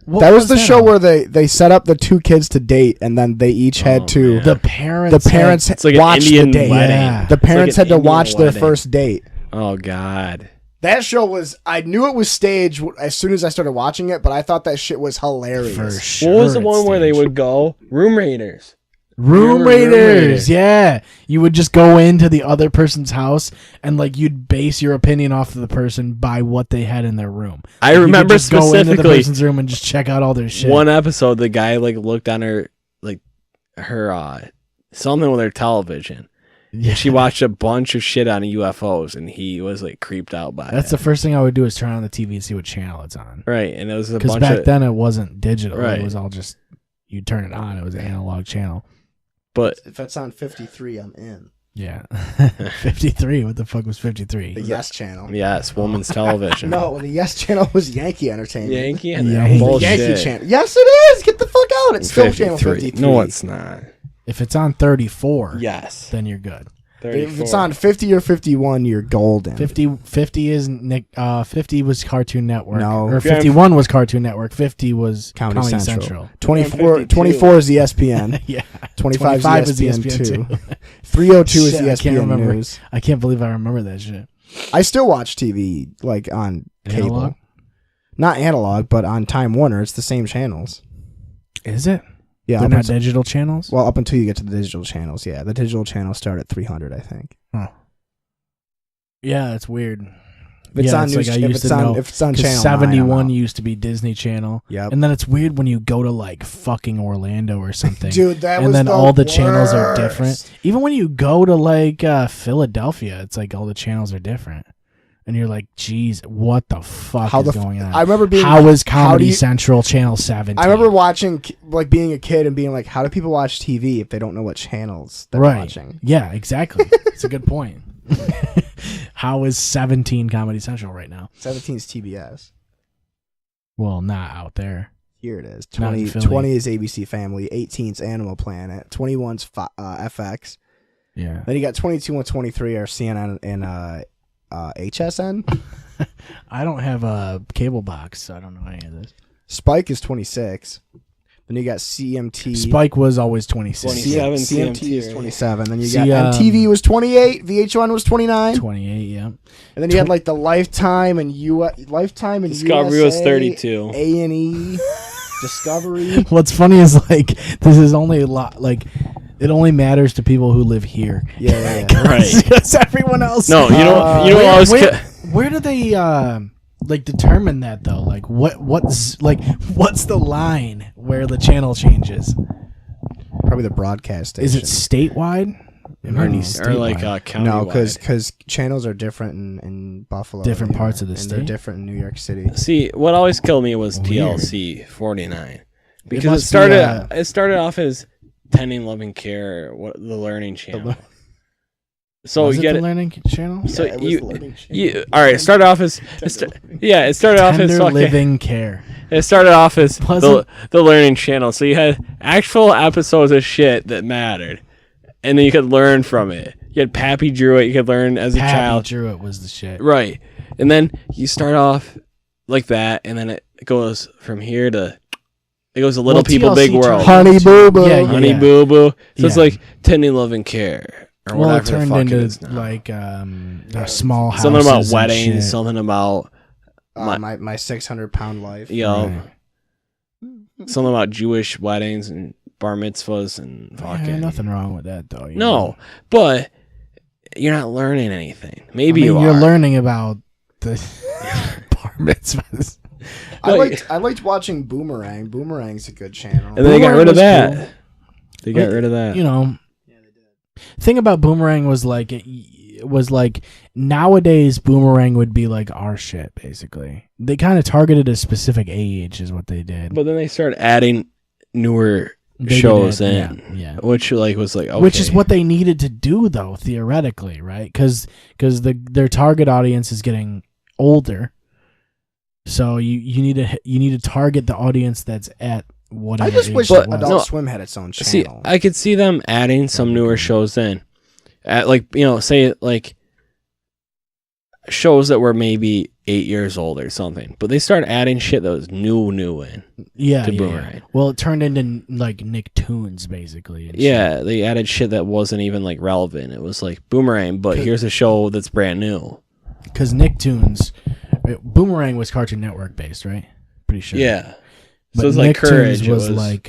What That was the show on? where they set up the 2 kids to date, and then they each had to. man. the parents. It's like an watched Indian the date. wedding. Yeah. The It's like parents an had to Indian watch their wedding. first date. Oh, God. That show was. I knew it was staged as soon as I started watching it, but I thought that shit was hilarious. For sure. What was the it's one where they staged. would go? Room Raiders. Room Room Raiders, Raiders. yeah. You would just go into the other person's house and like you'd base your opinion off of the person by what they had in their room. I You could remember just go into the specifically person's room and just check out all their shit. one episode, the guy like looked on her, like her, something with her television. Yeah. She watched a bunch of shit on UFOs and he was like creeped out by That's it. the first thing I would do is turn on the TV and see what channel it's on. Right. And it was a Because bunch back of, then it wasn't digital. Right. It was all just you'd turn it on. It was an analog channel. but If it's on 53, I'm in. Yeah. 53. What the fuck was 53? The Yes Channel. yes, women's television. No, the Yes Channel was Yankee Entertainment. Yankee and Yankee. bullshit. Yankee Channel. Yes, it is. Get the fuck out. It's still Channel 53. No, it's not. If it's on 34, Yes. then you're good. If it's on 50 or 51, you're golden. 50 is Nick. 50 was Cartoon Network. No. Or 51 was Cartoon Network. 50 was Comedy Comedy Central. Central. 24 is ESPN. Yeah. 25 is is ESPN 2. 302 is Shit, I can't ESPN remember. News. I can't believe I remember that shit. I still watch TV like on cable. Analog? Not analog, but on Time Warner. It's the same channels. Is it? Yeah, They're up not until, digital channels? well, up until you get to the digital channels. Yeah, the digital channels start at 300, I think. Yeah, that's weird. If it's on it's news, like I if used it's to on know. if it's on 'Cause channel 71 9, used to be Disney Channel. Yep. And then it's weird when you go to like fucking Orlando or something. Dude, that and was then the all the channels are worst. different. Even when you go to like Philadelphia, it's like all the channels are different. And you're like, geez, what the fuck How is the going on? I remember being. How is how do Comedy you- Central Channel 17? I remember watching, like being a kid and being like, how do people watch TV if they don't know what channels they're right. watching? Yeah, exactly. It's a good point. How is 17 Comedy Central right now? 17's TBS. Well, not out there. Here it is. Not in 20, Philly. 20 is ABC Family. 18's Animal Planet. 21's FX. Yeah. Then you got 22 and 23 are CNN and HSN. I don't have a cable box, so I don't know any of this. Spike is 26. Then you got CMT. Spike was always 26. 27. CMT is 27. Then you See, got MTV was 28. VH1 was 29. 28, yeah. And then you had like the Lifetime and Lifetime and Discovery USA, was 32. A&E, Discovery. What's funny is like this is only a lot like it only matters to people who live here. Yeah. Right. Because everyone else. No, you know what I was where do they like determine that though? Like what's the line where the channel changes? Probably the broadcast station. Is it statewide? It might be or like statewide. county. No, because channels are different in Buffalo. Different you parts of the and state? They're different in New York City. See, what always killed me was Weird. TLC 49 because must it started off as Tending Loving Care, the Learning Channel. So Was you it get the it. learning channel? So Yeah, it was the Learning Channel. you all right? It started off as it started off as Tender fucking, living care. It started off as Was the Learning Channel. So you had actual episodes of shit that mattered, and then you could learn from it. You had Pappy Drew It. You could learn as a Pappy child. Drew It was the shit. Right. And then you start off like that, and then it goes from here to it goes to Little Well, People, TLC Big World. turned Honey into- Boo Boo. Yeah, Honey yeah. Boo Boo. So it's Yeah. like Tending Loving Care or Well, it whatever the turned fuck into it is now. like small houses. Something about and weddings, shit. something about My 600-pound life. Right. Right. something about Jewish weddings and bar mitzvahs and fucking Yeah, nothing wrong with that though. You No, know? but you're not learning anything. Maybe I mean, you you're are. learning about the bar mitzvahs. I liked watching Boomerang. Boomerang's a good channel. And then they got Boomerang rid of was that. cool. They got rid of that. You know, thing about Boomerang was like it was like nowadays Boomerang would be like our shit basically. They kind of targeted a specific age is what they did. But then they started adding newer They did shows it, in, yeah. which was like okay. Which is what they needed to do though theoretically, right? Because their target audience is getting older. So you need to target the audience that's at whatever. I just age wish it was. Adult Swim had its own See, channel. I could see them adding some newer shows in, at like say like shows that were maybe 8 years old or something. But they started adding shit that was new in. Yeah, to yeah, Boomerang. yeah. Well, it turned into like Nicktoons basically. and Yeah, they added shit that wasn't even like relevant. It was like Boomerang, but here's a show that's brand new. because Nicktoons, Boomerang was Cartoon Network based, right? Pretty sure. Yeah. But So it's like Courage. Nicktoons It was like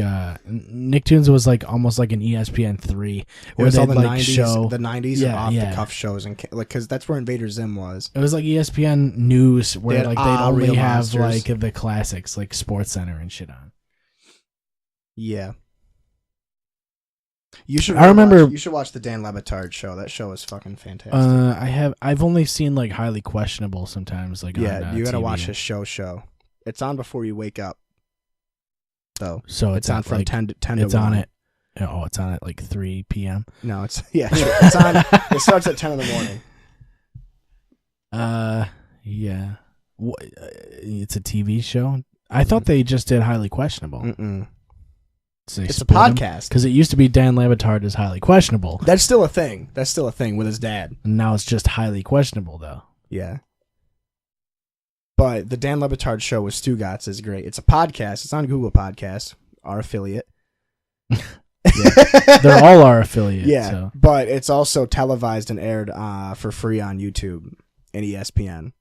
Nicktoons was like almost like an ESPN3 It where was all they'd the like 90s, show. the 90s Yeah, off yeah. the cuff shows, and like because that's where Invader Zim was. It was like ESPN News where They had, like they'd only Real have Monsters. like the classics like Sports Center and shit on. Yeah. You should. I remember- You should watch the Dan Lebitard show. That show is fucking fantastic. I've only seen like Highly Questionable sometimes like yeah, on, you gotta TV. watch his show. It's on before you wake up. Though So it's on at, from like, 10 to It's 1. on it. Oh, it's on at like 3 p.m. No, it's it's on. It starts at 10 in the morning. Yeah. It's a TV show. I thought they just did Highly Questionable. Mm-mm. So they It's a split 'em? podcast. Because it used to be Dan Lebitard is Highly Questionable, That's still a thing. That's still a thing with his dad. and now it's just Highly Questionable though. Yeah. But the Dan Lebitard show with Stugotz is great. It's a podcast. It's on Google Podcasts, our affiliate. They're all our affiliates. Yeah, So. but it's also televised and aired for free on YouTube and ESPN.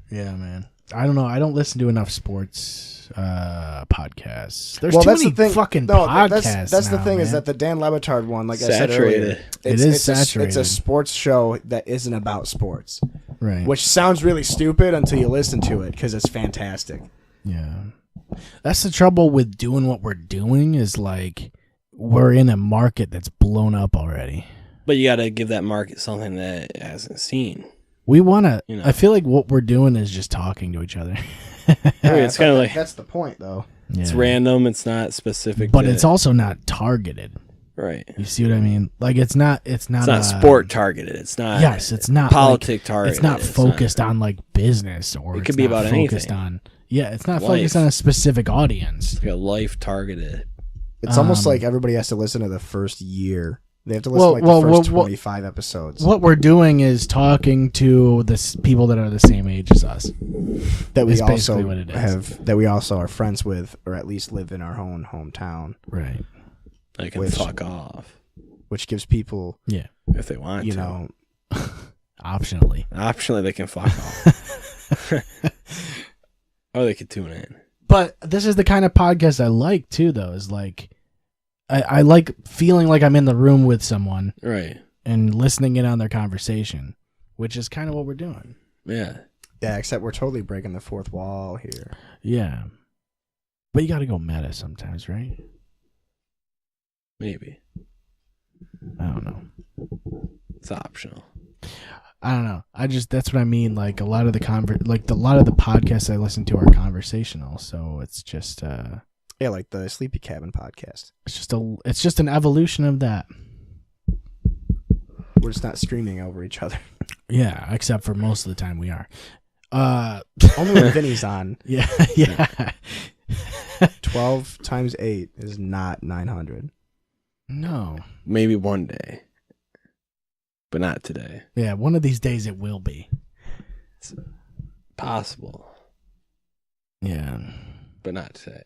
Yeah, man. I don't know. I don't listen to enough sports podcasts. There's Well, too that's many the thing. fucking No, podcasts. that's the now, thing is man. that the Dan Lebitard one, like I said Saturated. earlier, It is it's saturated. a sports show that isn't about sports, right. which sounds really stupid until you listen to it because it's fantastic. Yeah. That's the trouble with doing what we're doing is like we're in a market that's blown up already. But you got to give that market something that it hasn't seen. We want to, You know. I feel like what we're doing is just talking to each other. It's kind of like That's the point, though. it's Yeah. random. It's not specific. But to, it's also not targeted. right. You see what I mean? Like it's not It's not a- sport targeted. It's not. Yes, it's not politic like, targeted. It's not focused on like business or It it's could be not about focused anything. on. Yeah, it's not Life. focused on a specific audience. It's like a life targeted. It's almost like everybody has to listen to the first year. They have to listen to the first 25 episodes. What we're doing is talking to the people that are the same age as us. That we That's also basically what it is. that we also are friends with, or at least live in our own hometown. Right. They can fuck off. Which gives people, if they want you to. know, Optionally. Optionally, they can fuck off. Or they could tune in. But this is the kind of podcast I like too, though. Is like, I like feeling like I'm in the room with someone, Right. and listening in on their conversation, which is kind of what we're doing. Yeah. yeah. Except we're totally breaking the fourth wall here. Yeah. But you got to go meta sometimes, right? Maybe. I don't know. It's optional. I don't know. That's what I mean. Like a lot of the podcasts I listen to are conversational, so it's just Yeah, like the Sleepy Cabin podcast. it's just an evolution of that. We're just not screaming over each other. Yeah, except for most of the time we are. Only when Vinny's on. Yeah, yeah. 12 times 8 is not 900. No. Maybe one day. But not today. Yeah, one of these days it will be. It's possible. Yeah. But not today.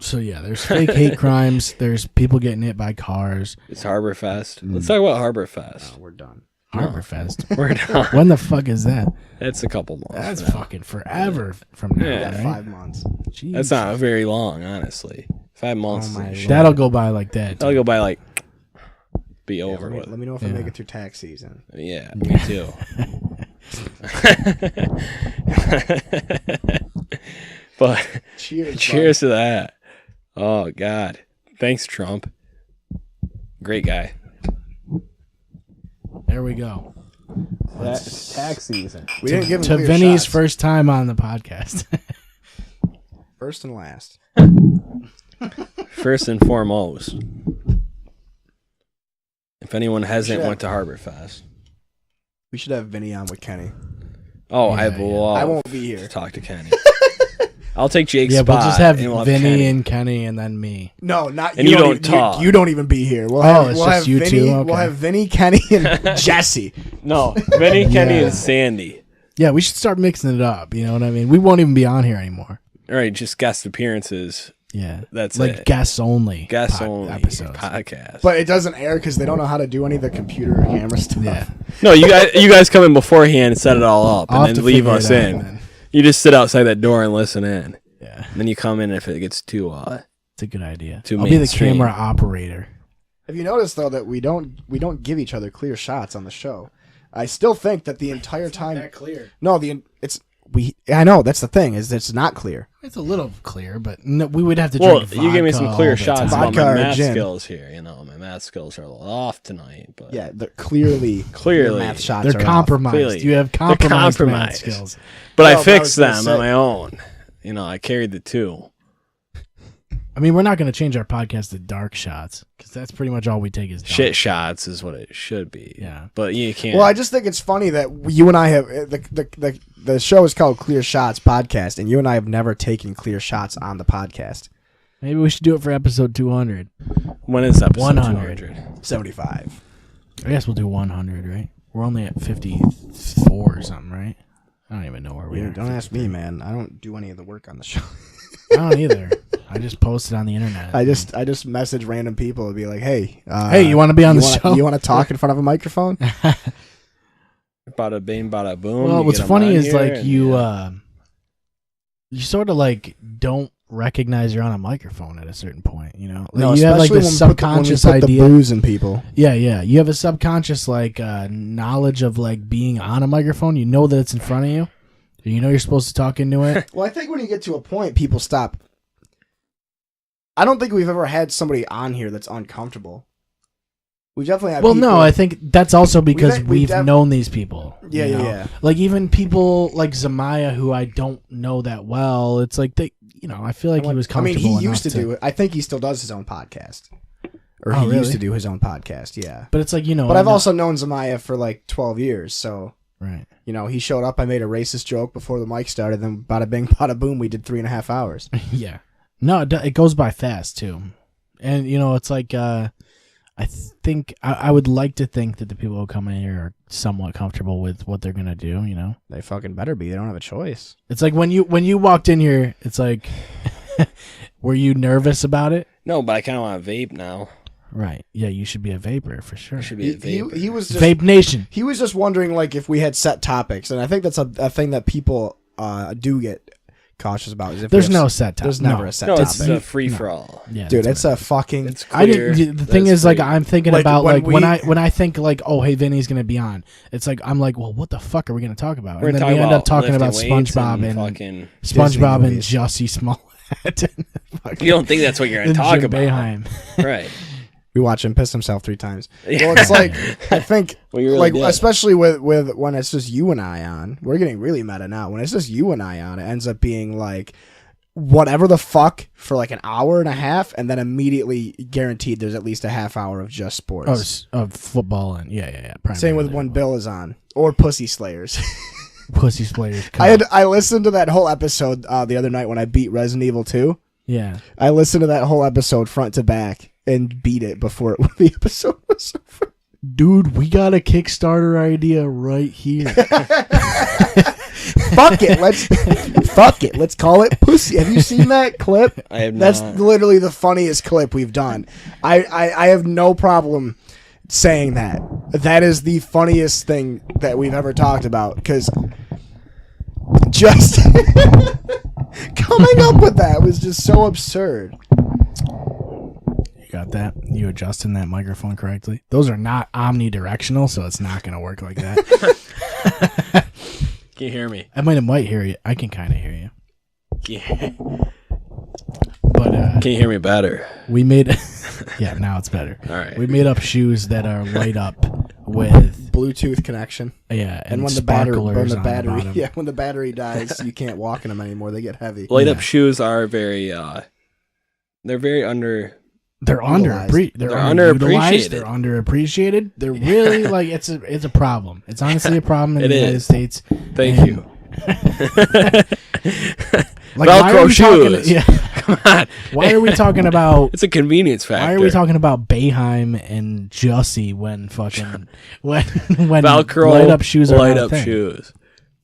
So yeah, there's fake hate crimes. There's people getting hit by cars. It's Harbor Fest. Let's talk about Harbor Fest. Oh, we're done. Harbor Fest. We're done. When the fuck is that? That's a couple months. That's now. fucking forever from now. Yeah, right? 5 months. Jeez. That's not very long, honestly. 5 months. Oh my is- Lord. That'll go by like that. That'll go by like be Yeah, over let with. me know if I make it through tax season. Yeah, me too. But cheers to that. Oh God. Thanks, Trump. Great guy. There we go. Tax season. We didn't give him To clear Vinny's shots. first time on the podcast. First and last. First and foremost. If anyone hasn't Sure. went to Harbor Fest. We should have Vinny on with Kenny. Oh, Yeah, I'd love I won't be to here. talk to Kenny. I'll take Jake's Yeah, spot. we'll just have and we'll Vinny Kenny. and Kenny and then me. No, not And you don't talk. You don't even be here. We'll Oh, have, it's we'll just have you Vinny, two? Okay. We'll have Vinny, Kenny, and Jesse. No, Vinny, Kenny, Yeah. and Sandy. Yeah, we should start mixing it up. You know what I mean? We won't even be on here anymore. All right, just guest appearances. Yeah, That's like it. guests only. Guest only episodes. podcast. But it doesn't air because they don't know how to do any of the computer or camera stuff. Yeah, No, you guys come in beforehand and set it all up, I'll have and to then leave figure us it out, in. man. You just sit outside that door and listen in. Yeah, And then you come in if it gets too it's a good idea. Too I'll be the mainstream. camera operator. Have you noticed though that we don't give each other clear shots on the show? I still think that the entire time. clear. No, I know that's the thing is it's not clear. It's a little clear, but no, we would have to Well, drink you gave me vodka some clear all the shots time. about Vodka my or math gin. skills here. You know, my math skills are a little off tonight, but Yeah, they're clearly Clearly. math shots They're are off. compromised. Clearly. You have They're compromised math compromised. skills. But Well, I I was fixed gonna them say- on my own. You know, I carried the two. I mean, we're not going to change our podcast to dark shots because that's pretty much all we take is dark. Shit shots is what it should be. Yeah. But you can't. Well, I just think it's funny that you and I have the show is called Clear Shots Podcast, and you and I have never taken clear shots on the podcast. Maybe we should do it for episode 200. When is episode 100. 200? 75. I guess we'll do 100, right? We're only at 54 or something, right? I don't even know where we are. Don't ask me, man. I don't do any of the work on the show. I don't either. I just post it on the internet. I just message random people and be like, "Hey, Hey, you want to be on the show? You want to talk in front of a microphone?" Bada bing, bada boom. Well, you what's get 'em funny on is here like and- you sort of like don't recognize you're on a microphone at a certain point, you know? Like, No, you have like especially this when we put subconscious the idea. booze in people. Yeah, yeah. You have a subconscious like knowledge of like being on a microphone. You know that it's in front of you. You know you're supposed to talk into it. Well, I think when you get to a point, people stop. I don't think we've ever had somebody on here that's uncomfortable. We definitely have. Well, people, no, I think that's also because we've we've known these people. Yeah, you yeah, know? yeah. Like even people like Zamaya, who I don't know that well. It's like they, you know, I feel like he was I mean, comfortable. he used to enough do it. I think he still does his own podcast, or Oh, he really? used to do his own podcast. Yeah, But it's like, you know. but I I've know- also known Zamaya for like 12 years, so. right. You know, he showed up. I made a racist joke before the mic started. Then bada bing, bada boom. We did 3.5 hours. Yeah. No, it goes by fast too, and it's like I think I would like to think that the people who come in here are somewhat comfortable with what they're gonna do. They fucking better be. They don't have a choice. It's like when you walked in here, it's like, were you nervous about it? No, but I kind of want to vape now. Right. Yeah, you should be a vapor for sure. I should be a vape. He was just, Vape Nation. He was just wondering like if we had set topics, and I think that's a thing that people do get cautious about. Is if There's no set topic. There's never a set No, topic. it's a free for all. Yeah, Dude, that's it's a fucking. It's I clear. didn't. The thing That's is, like, free. I'm thinking Like, about when like we- when I think like, oh, hey, Vinny's gonna be on. It's like I'm like, well, what the fuck are we gonna talk about? We're And then talking we end up talking about lifting weights SpongeBob and fucking. Disney SpongeBob and movies. Jussie Smollett. You don't think that's what you're gonna and talk Jim about, Boeheim. right? We watch him piss himself 3 times. Well, it's like I think, Well, you really like did. especially with when it's just you and I on. We're getting really meta now. When it's just you and I on, it ends up being like whatever the fuck for like an hour and a half, and then immediately guaranteed there's at least a half hour of just sports. Of football and yeah. Same with primarily. when Bill is on or Pussy Slayers. Pussy Slayers. I listened to that whole episode the other night when I beat Resident Evil 2. Yeah. I listened to that whole episode front to back and beat it before the episode was over. Dude, we got a Kickstarter idea right here. Fuck it. Let's call it Pussy. Have you seen that clip? I have That's not. literally the funniest clip we've done. I have no problem saying that. That is the funniest thing that we've ever talked about, because just coming up with that was just so absurd. You got that? You adjusting that microphone correctly? Those are not omnidirectional, so it's not going to work like that. Can you hear me? I might hear you. I can kind of hear you. Yeah. But Can you hear me better? we made yeah, now it's better. All right. We made up shoes that are light up with Bluetooth connection. and When the battery, sparklers on the bottom. when the battery dies, you can't walk in them anymore. They get heavy. Light up shoes are very. They're very under. They're Utilized. they're underappreciated. underutilized. They're underappreciated. They're really like it's a problem. It's honestly a problem in It the United is. States. Thank And, you. Like, why are Velcro we talking- shoes. yeah. Come on. Why are we talking about? It's a convenience factor. Why are we talking about Boeheim and Jussie when fucking when Velcro light up shoes are light not a up thing? shoes?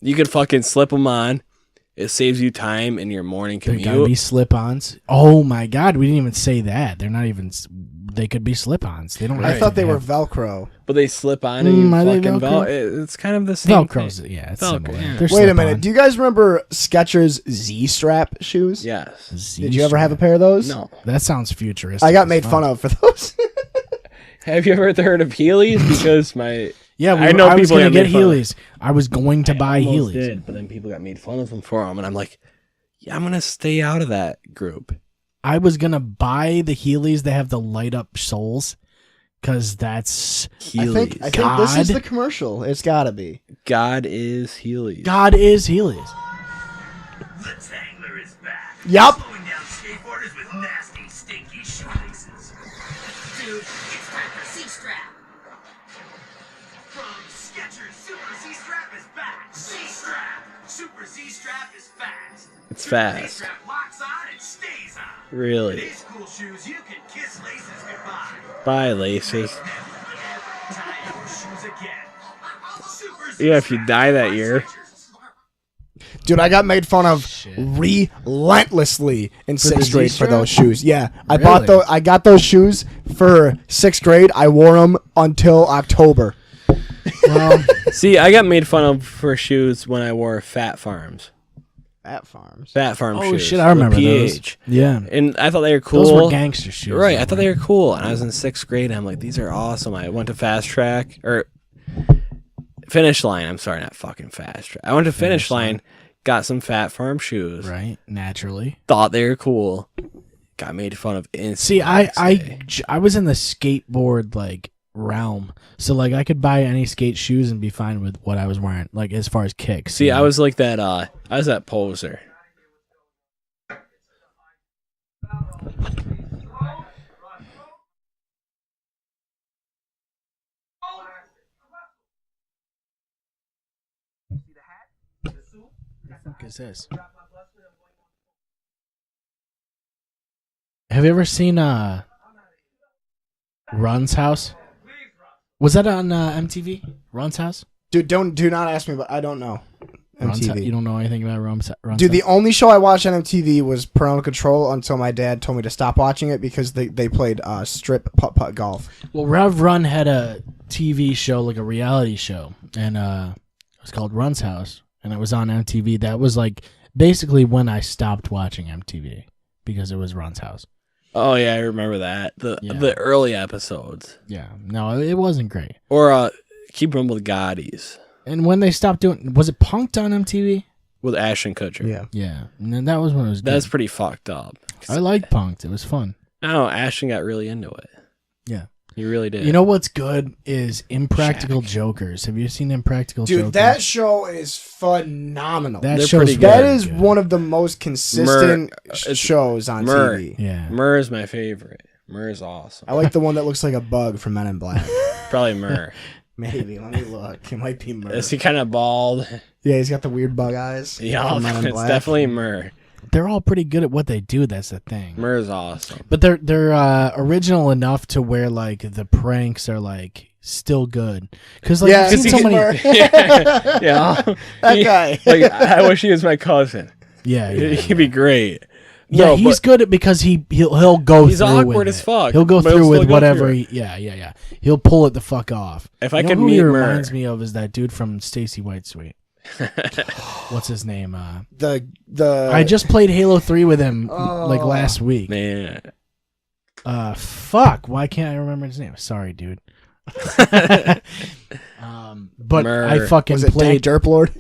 You can fucking slip them on. It saves you time in your morning They commute. gotta be slip-ons. Oh my god, we didn't even say that. They're not even. They could be slip-ons. They don't. I have thought to they were have- Velcro. But they slip on and you Are they fucking Velcro? It's kind of the same Velcro's. thing. Yeah, it's Velcro, similar. yeah. They're Wait a slip-on. minute. Do you guys remember Skechers Z-strap shoes? Yes. Did you ever have a pair of those? No. That sounds futuristic. I got as made fuck. fun of for those. Have you ever heard of Heelys? Because Yeah, I know I was people gonna got get made fun of. Heelys. I was going to buy almost Heelys. did, but then people got made fun of them for them, and I'm like, yeah, I'm gonna stay out of that group. I was gonna buy the Heelys that have the light up soles, because that's Heelys. I think this is the commercial. It's got to be. God is Heelys. God is Heelys. The Tangler is back. Yup. Slowing down skateboarders with nasty, stinky shoelaces. Dude, it's time for C-Strap. From Skechers, Super Z-Strap is back. Z-Strap. Super Z-Strap is fast. It's Super fast. Z-Strap locks on and stays on. Really? These cool shoes, you can kiss laces goodbye. Bye, laces. Never tie your shoes again. Super Yeah, if you Z-Strap die that by year. Skechers. Dude, I got made fun of relentlessly in For the 6th grade for Z-strap? those shoes. Yeah, I Really? bought those. I got those shoes for 6th grade. I wore them until October. Well, See, I got made fun of for shoes when I wore Fat Farms. At Farms. Fat Farm oh shoes. shit, I with remember those. PH. Yeah, And I thought they were cool. those were gangster shoes. Right, though, I thought they were cool. And I was in 6th grade, and I'm like, these are awesome. I went to Fast Track, or Finish Line. I'm sorry, not fucking Fast Track. I went to Finish Line, got some Fat Farm shoes. right. Naturally. Thought they were cool. Got made fun of instantly. See, the next day. I was in the skateboard like realm, so like I could buy any skate shoes and be fine with what I was wearing, like as far as kicks. See, you I know? was like that. I was that poser. What the fuck is this? Have you ever seen Run's House? Was that on MTV? Run's House? Dude, do not ask me, but I don't know. MTV. You don't know anything about Run's House? Dude, the only show I watched on MTV was Parental Control until my dad told me to stop watching it because they played strip putt golf. Well, Rev Run had a TV show, like a reality show, and it was called Run's House, and it was on MTV. That was like basically when I stopped watching MTV because it was Run's House. Oh yeah, I remember that. The early episodes. Yeah, no, it wasn't great. Or Keep Room with Gotties And when they stopped doing, was it Punked on MTV? with Ashton Kutcher. Yeah. Yeah, and then that was when it was good. That's pretty fucked up. I liked Punked. It was fun. I don't know. Ashton got really into it. Yeah. He really did. You know what's good is Impractical Jokers. Have you seen Impractical Jokers? Dude, that show is phenomenal. That They're show's pretty good. That very is good. one of the most consistent it's shows on Murr. TV. Yeah. Murr is my favorite. Murr is awesome. I like the one that looks like a bug from Men in Black. Probably Murr. Maybe. Let me look. It might be Murr. Is he kind of bald? Yeah, he's got the weird bug eyes. Yeah, from Men in it's Black. definitely Murr. They're all pretty good at what they do. That's the thing. Murr is awesome. But they're original enough to where like the pranks are like still good. Because like Yeah, you've seen so many. Murr. Yeah. That guy. Like, I wish he was my cousin. Yeah, yeah. He'd be great. Yeah, No, he's but good at because he'll go He's through awkward with as it. fuck, He'll go but he'll through still with go whatever. through Yeah. He'll pull it the fuck off. If I You know could who meet he Murr. reminds me of is that dude from Stacy White Sweet. What's his name? The I just played Halo 3 with him Oh. like last week. Man. Fuck. Why can't I remember his name? Sorry, dude. But Murr. I fucking was it played Dank Derp Lord?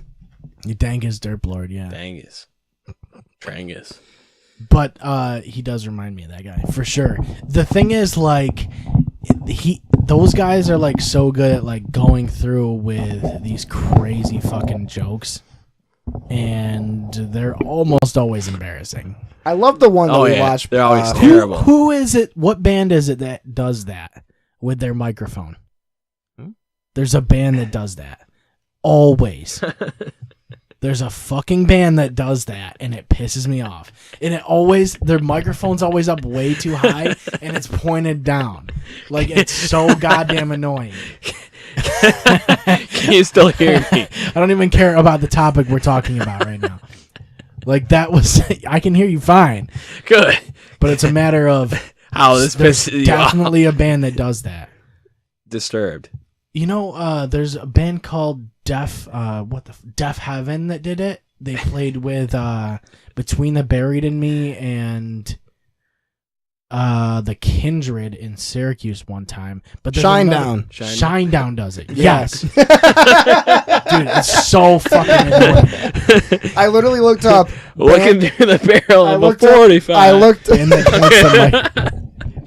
Dangus Derp Lord, yeah. Dangus. Trangus. But he does remind me of that guy for sure. The thing is, like, those guys are like so good at like going through with these crazy fucking jokes, and they're almost always embarrassing. I love the one that Oh, we yeah. watched. They're always Who, terrible. who is it? What band is it that does that with their microphone? There's a band that does that. Always. There's a fucking band that does that, and it pisses me off. And their microphone's always up way too high, and it's pointed down. Like, it's so goddamn annoying. Can you still hear me? I don't even care about the topic we're talking about right now. Like, I can hear you fine, Good. but it's a matter of How this there's pisses you off. definitely a band that does that. Disturbed. You know, there's a band called Deaf Heaven that did it. They played with Between the Buried and Me and the Kindred in Syracuse one time. But there's Shinedown. Shinedown does it. Yes. Yes. Dude, it's so fucking annoying. I literally looked up. Looking through the barrel of a 45. I looked.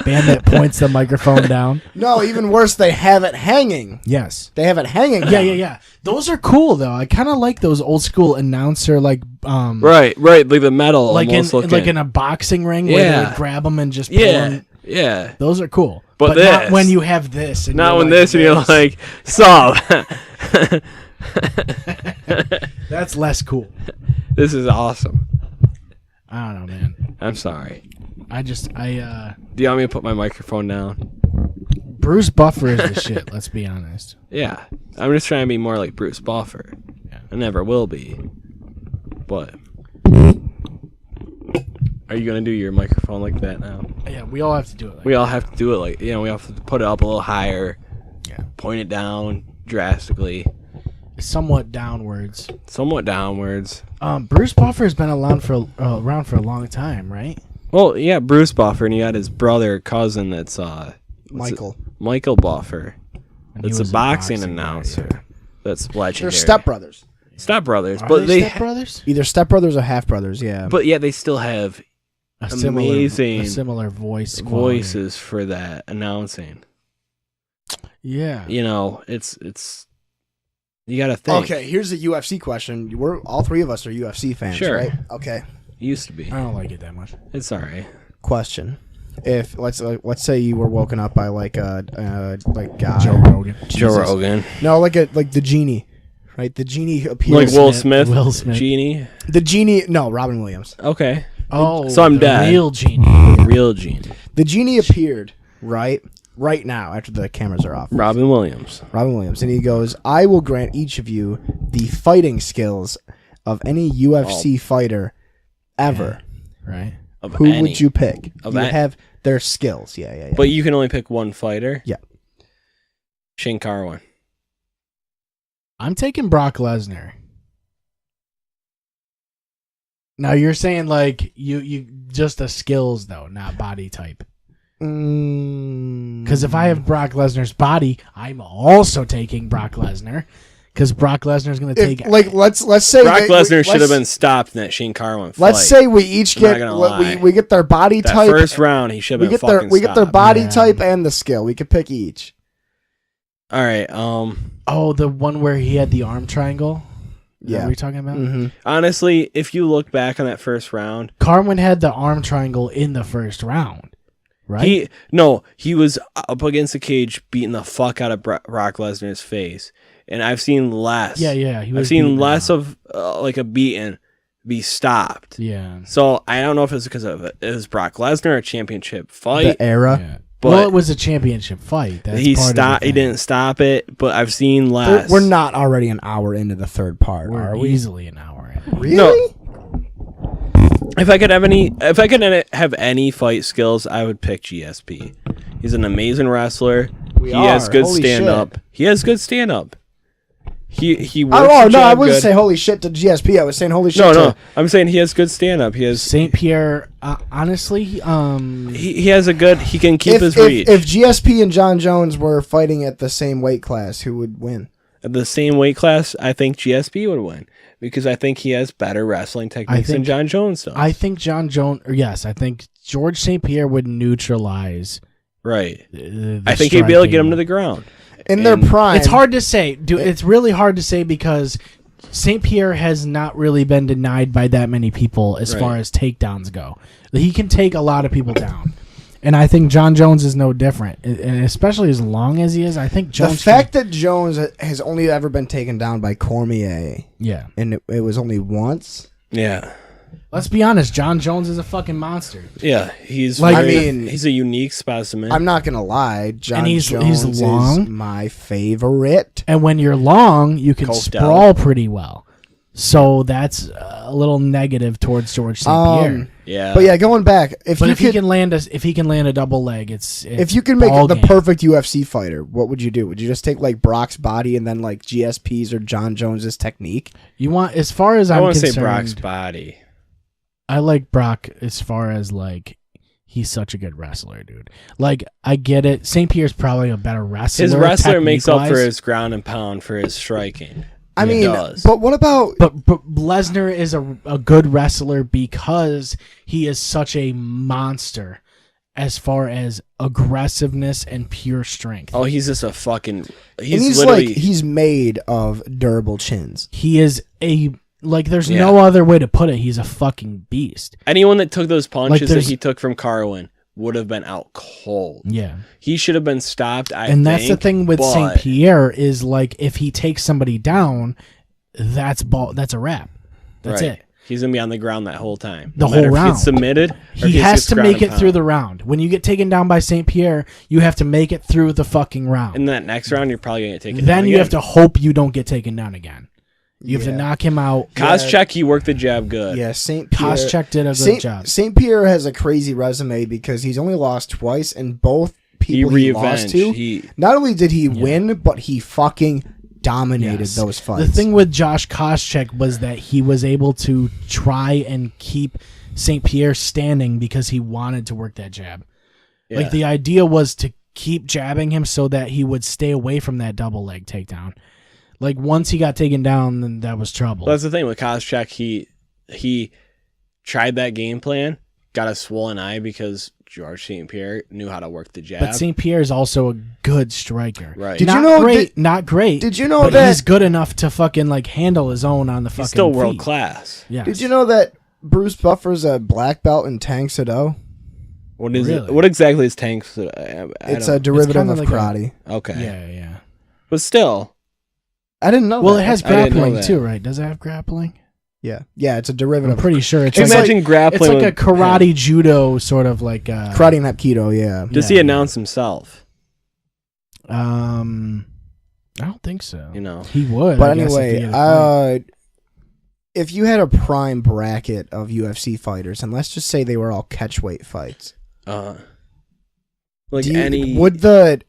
Band that points the microphone down. No, even worse, they have it hanging. Yes. They have it hanging. Yeah. Those are cool though. I kind of like those old school announcer like Right, like the metal like almost looking. like in a boxing ring where they Yeah. would grab them and just pull Yeah, 'em. yeah. Those are cool. But not this- when you have this. And Not you're when like this and you're like, sup? That's less cool. This is awesome. I don't know, man. I'm sorry. Do you want me to put my microphone down? Bruce Buffer is the shit, let's be honest. Yeah. I'm just trying to be more like Bruce Buffer. Yeah. I never will be. But are you going to do your microphone like that now? Yeah, we all have to do it like We all have to do it like, we have to put it up a little higher. Yeah. Point it down drastically. somewhat downwards. Somewhat downwards. Bruce Buffer has been around for a long time, right? Well, yeah, Bruce Buffer, and he had his brother, cousin that's Michael. Michael Buffer. And he It's a was boxing guy, announcer. yeah. That's They're legendary. stepbrothers. Stepbrothers, Are but they they stepbrothers? Either stepbrothers or half brothers. Yeah. but yeah, they still have amazing a similar voice quality. voices for that announcing. Yeah. You know, it's you got to think. Okay, here's a UFC question. We're all three of us are UFC fans, Sure. right? Okay. Used to be. I don't like it that much. It's all right. Question: If let's say you were woken up by like God, Joe Rogan. Joe Jesus. Rogan, No, like the genie, right? The genie appears. like Will Smith, Will Smith. Genie. The genie. No, Robin Williams. Okay. Oh, So I'm the dead. real genie. Real genie. The genie appeared right now after the cameras are off. Robin Williams. Robin Williams, and he goes, "I will grant each of you the fighting skills of any UFC fighter ever. Right. Of Who any. would you pick? Of You any. have their skills. Yeah. But you can only pick one fighter? Yeah. Shane Carwin. I'm taking Brock Lesnar. Now you're saying like you just the skills though, not body type. Because if I have Brock Lesnar's body, I'm also taking Brock Lesnar. Because Brock Lesnar's going to take let's say Brock that Lesnar should have let's- been stopped in that Shane Carwin fight. Let's say we each I'm not get gonna lie. we get their body that type. first round, he should have been fucking we get their stopped. body Yeah. type and the skill. We could pick each. All right. Oh, the one where he had the arm triangle. Is that Yeah. what you're talking about? Mm-hmm. Honestly, if you look back on that first round, Carwin had the arm triangle in the first round, right? he was up against the cage beating the fuck out of Brock Lesnar's face, and I've seen less. Yeah. He was I've seen beating less him of like a beating be stopped. up. Yeah. So I don't know if it's because of it was Brock Lesnar a championship fight. The era. Yeah. But well, it was a championship fight. That's he part of the stopped. He thing. didn't stop it, but I've seen less. We're not already an hour into the third part, We're are we? easily an hour in. Really? No. If I could have any fight skills, I would pick GSP. He's an amazing wrestler. We He are. has good Holy stand shit. up. He has good stand up. He works Oh the no, I job wasn't good. saying holy shit to GSP. I was saying holy shit No, to I'm saying he has good stand up. He has St. Pierre, honestly, he has a good. He can keep his if, reach. If GSP and John Jones were fighting at the same weight class, who would win? At the same weight class, I think GSP would win because I think he has better wrestling techniques than think- John Jones does. I think John Jones, I think George St. Pierre would neutralize. right. The I think he'd be able to get him striking. to the ground. In their And prime, It's hard to say. It's really hard to say because St. Pierre has not really been denied by that many people as far Right. as takedowns go. He can take a lot of people down. And I think John Jones is no different. And especially as long as he is, I think The Jones fact that Jones has only ever been taken down by Cormier, yeah. and it was only once. Yeah. Let's be honest, John Jones is a fucking monster. Yeah, he's Like- he's a unique specimen. I'm not gonna lie, John And he's Jones long. is my favorite. And when you're long, you can Coked sprawl pretty well. So that's a little negative towards George St. Pierre. yeah, But yeah, going back, if But you if he could, can land a double leg, it's if you could make ball the game. perfect UFC fighter, what would you do? Would you just take like Brock's body and then like GSP's or John Jones's technique? You want, as far as I I'm want to concerned, say Brock's body. I like Brock as far as like he's such a good wrestler, dude. Like I get it. St. Pierre's probably a better wrestler. His wrestler makes up for technique-wise. his ground and pound for his striking. I He mean, does. but what about But Lesnar is a good wrestler because he is such a monster as far as aggressiveness and pure strength. Oh, he's just a fucking. and He's he's literally. like he's made of durable chins. He is there's Yeah. no other way to put it. He's a fucking beast. anyone that took those punches that there's- he took from Carwin would have been out cold. Yeah. He should have been stopped. And that's the thing with St. but- Pierre is like if he takes somebody down, that's a wrap. That's Right. it. He's gonna be on the ground that whole time. The No matter whole if he round. gets submitted. Or if He gets has to ground make and it through pound. the round. When you get taken down by St. Pierre, you have to make it through the fucking round. In that next round, you're probably gonna take it. Then down you again. have to hope you don't get taken down again. You have to Yeah. knock him out. Koscheck, he worked the jab good. Yeah, St. Pierre. Koscheck did a good Saint, job. St. Pierre has a crazy resume because he's only lost twice, and both people he lost to. Not only did he win, but he fucking dominated Yes. those fights. The thing with Josh Koscheck was that he was able to try and keep St. Pierre standing because he wanted to work that jab. Yeah. Like the idea was to keep jabbing him so that he would stay away from that double leg takedown. Like once he got taken down, then that was trouble. Well, that's the thing with Koscheck. He tried that game plan, got a swollen eye because George St. Pierre knew how to work the jab. But St. Pierre is also a good striker. Right. Did Not you know great, that- not great. Did you know but that- he's good enough to fucking like handle his own on the fucking He's still feet. world class. Yeah. Did you know that Bruce Buffer's a black belt in Tang Soo Do? What is Really? it? What exactly is tanks? It's a derivative kinda of like a- karate. Okay. Yeah. But still, I didn't know Well, that. it has I didn't know grappling that. too, right? Does it have grappling? Yeah, it's a derivative. I'm pretty sure it's Imagine like, grappling. it's like a with karate him. judo sort of like karate and Hapkido. Yeah. Does he announce himself? I don't think so. You know. He would. But I guess, if he anyway, had a fight. if you had a prime bracket of UFC fighters, and let's just say they were all catchweight fights, Like any would the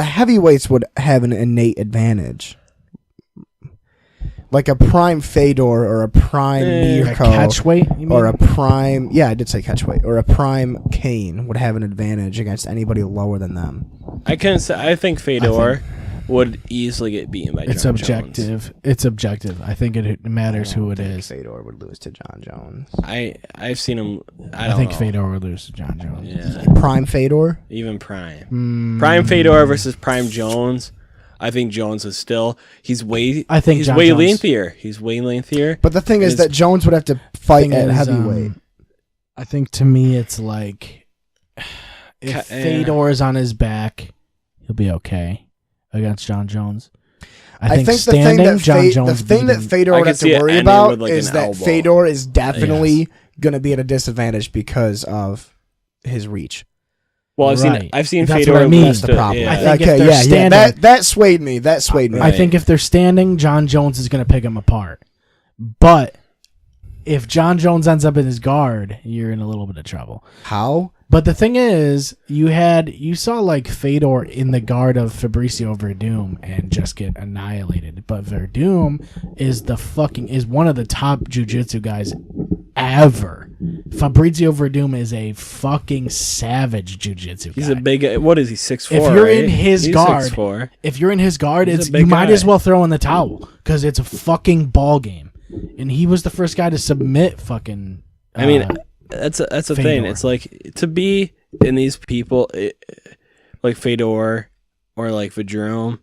heavyweights would have an innate advantage, like a prime Fedor or a prime Like a Mirko catchweight, you mean? or a prime I did say catchweight, or a prime Kane would have an advantage against anybody lower than them. I can say I think Fedor would easily get beaten by It's John objective. Jones. It's objective. I think it matters who it is. Fedor would lose to John Jones. I've seen him. I I don't think know. Fedor would lose to John Jones. Yeah, Prime Fedor. even Prime. Prime Fedor versus Prime Jones. I think Jones is still. He's way. I think he's John way Jones- lengthier. He's way lengthier. But the thing is His- that Jones would have to fight Thing at is, heavyweight. I think to me it's like if Fedor is on his back, he'll be okay against John Jones. I think the thing standing, that John Jones. the thing that Fedor I would could have see to it worry ending about with, like, is an that elbow. Fedor is definitely going to be at a disadvantage because of his reach. Well, Right. I've seen That's Fedor. what I mean. lose That's the to- problem. yeah. I think if Okay, they're yeah. standing- That swayed me. That swayed me. I think if they're standing, John Jones is going to pick him apart. But if John Jones ends up in his guard, you're in a little bit of trouble. How? But the thing is, you saw like Fedor in the guard of Fabricio Verdum and just get annihilated. But Verdum is one of the top jiu-jitsu guys ever. Fabrizio Verdum is a fucking savage jiu-jitsu guy. He's a big. What is he? 6'4". If you're right? in his He's guard, 6'4". if you're in his guard, He's a it's big you might guy. as well throw in the towel because it's a fucking ball game. And he was the first guy to submit fucking. I mean, that's a thing. Fedor. It's like to be in these people, like Fedor or like Verdum.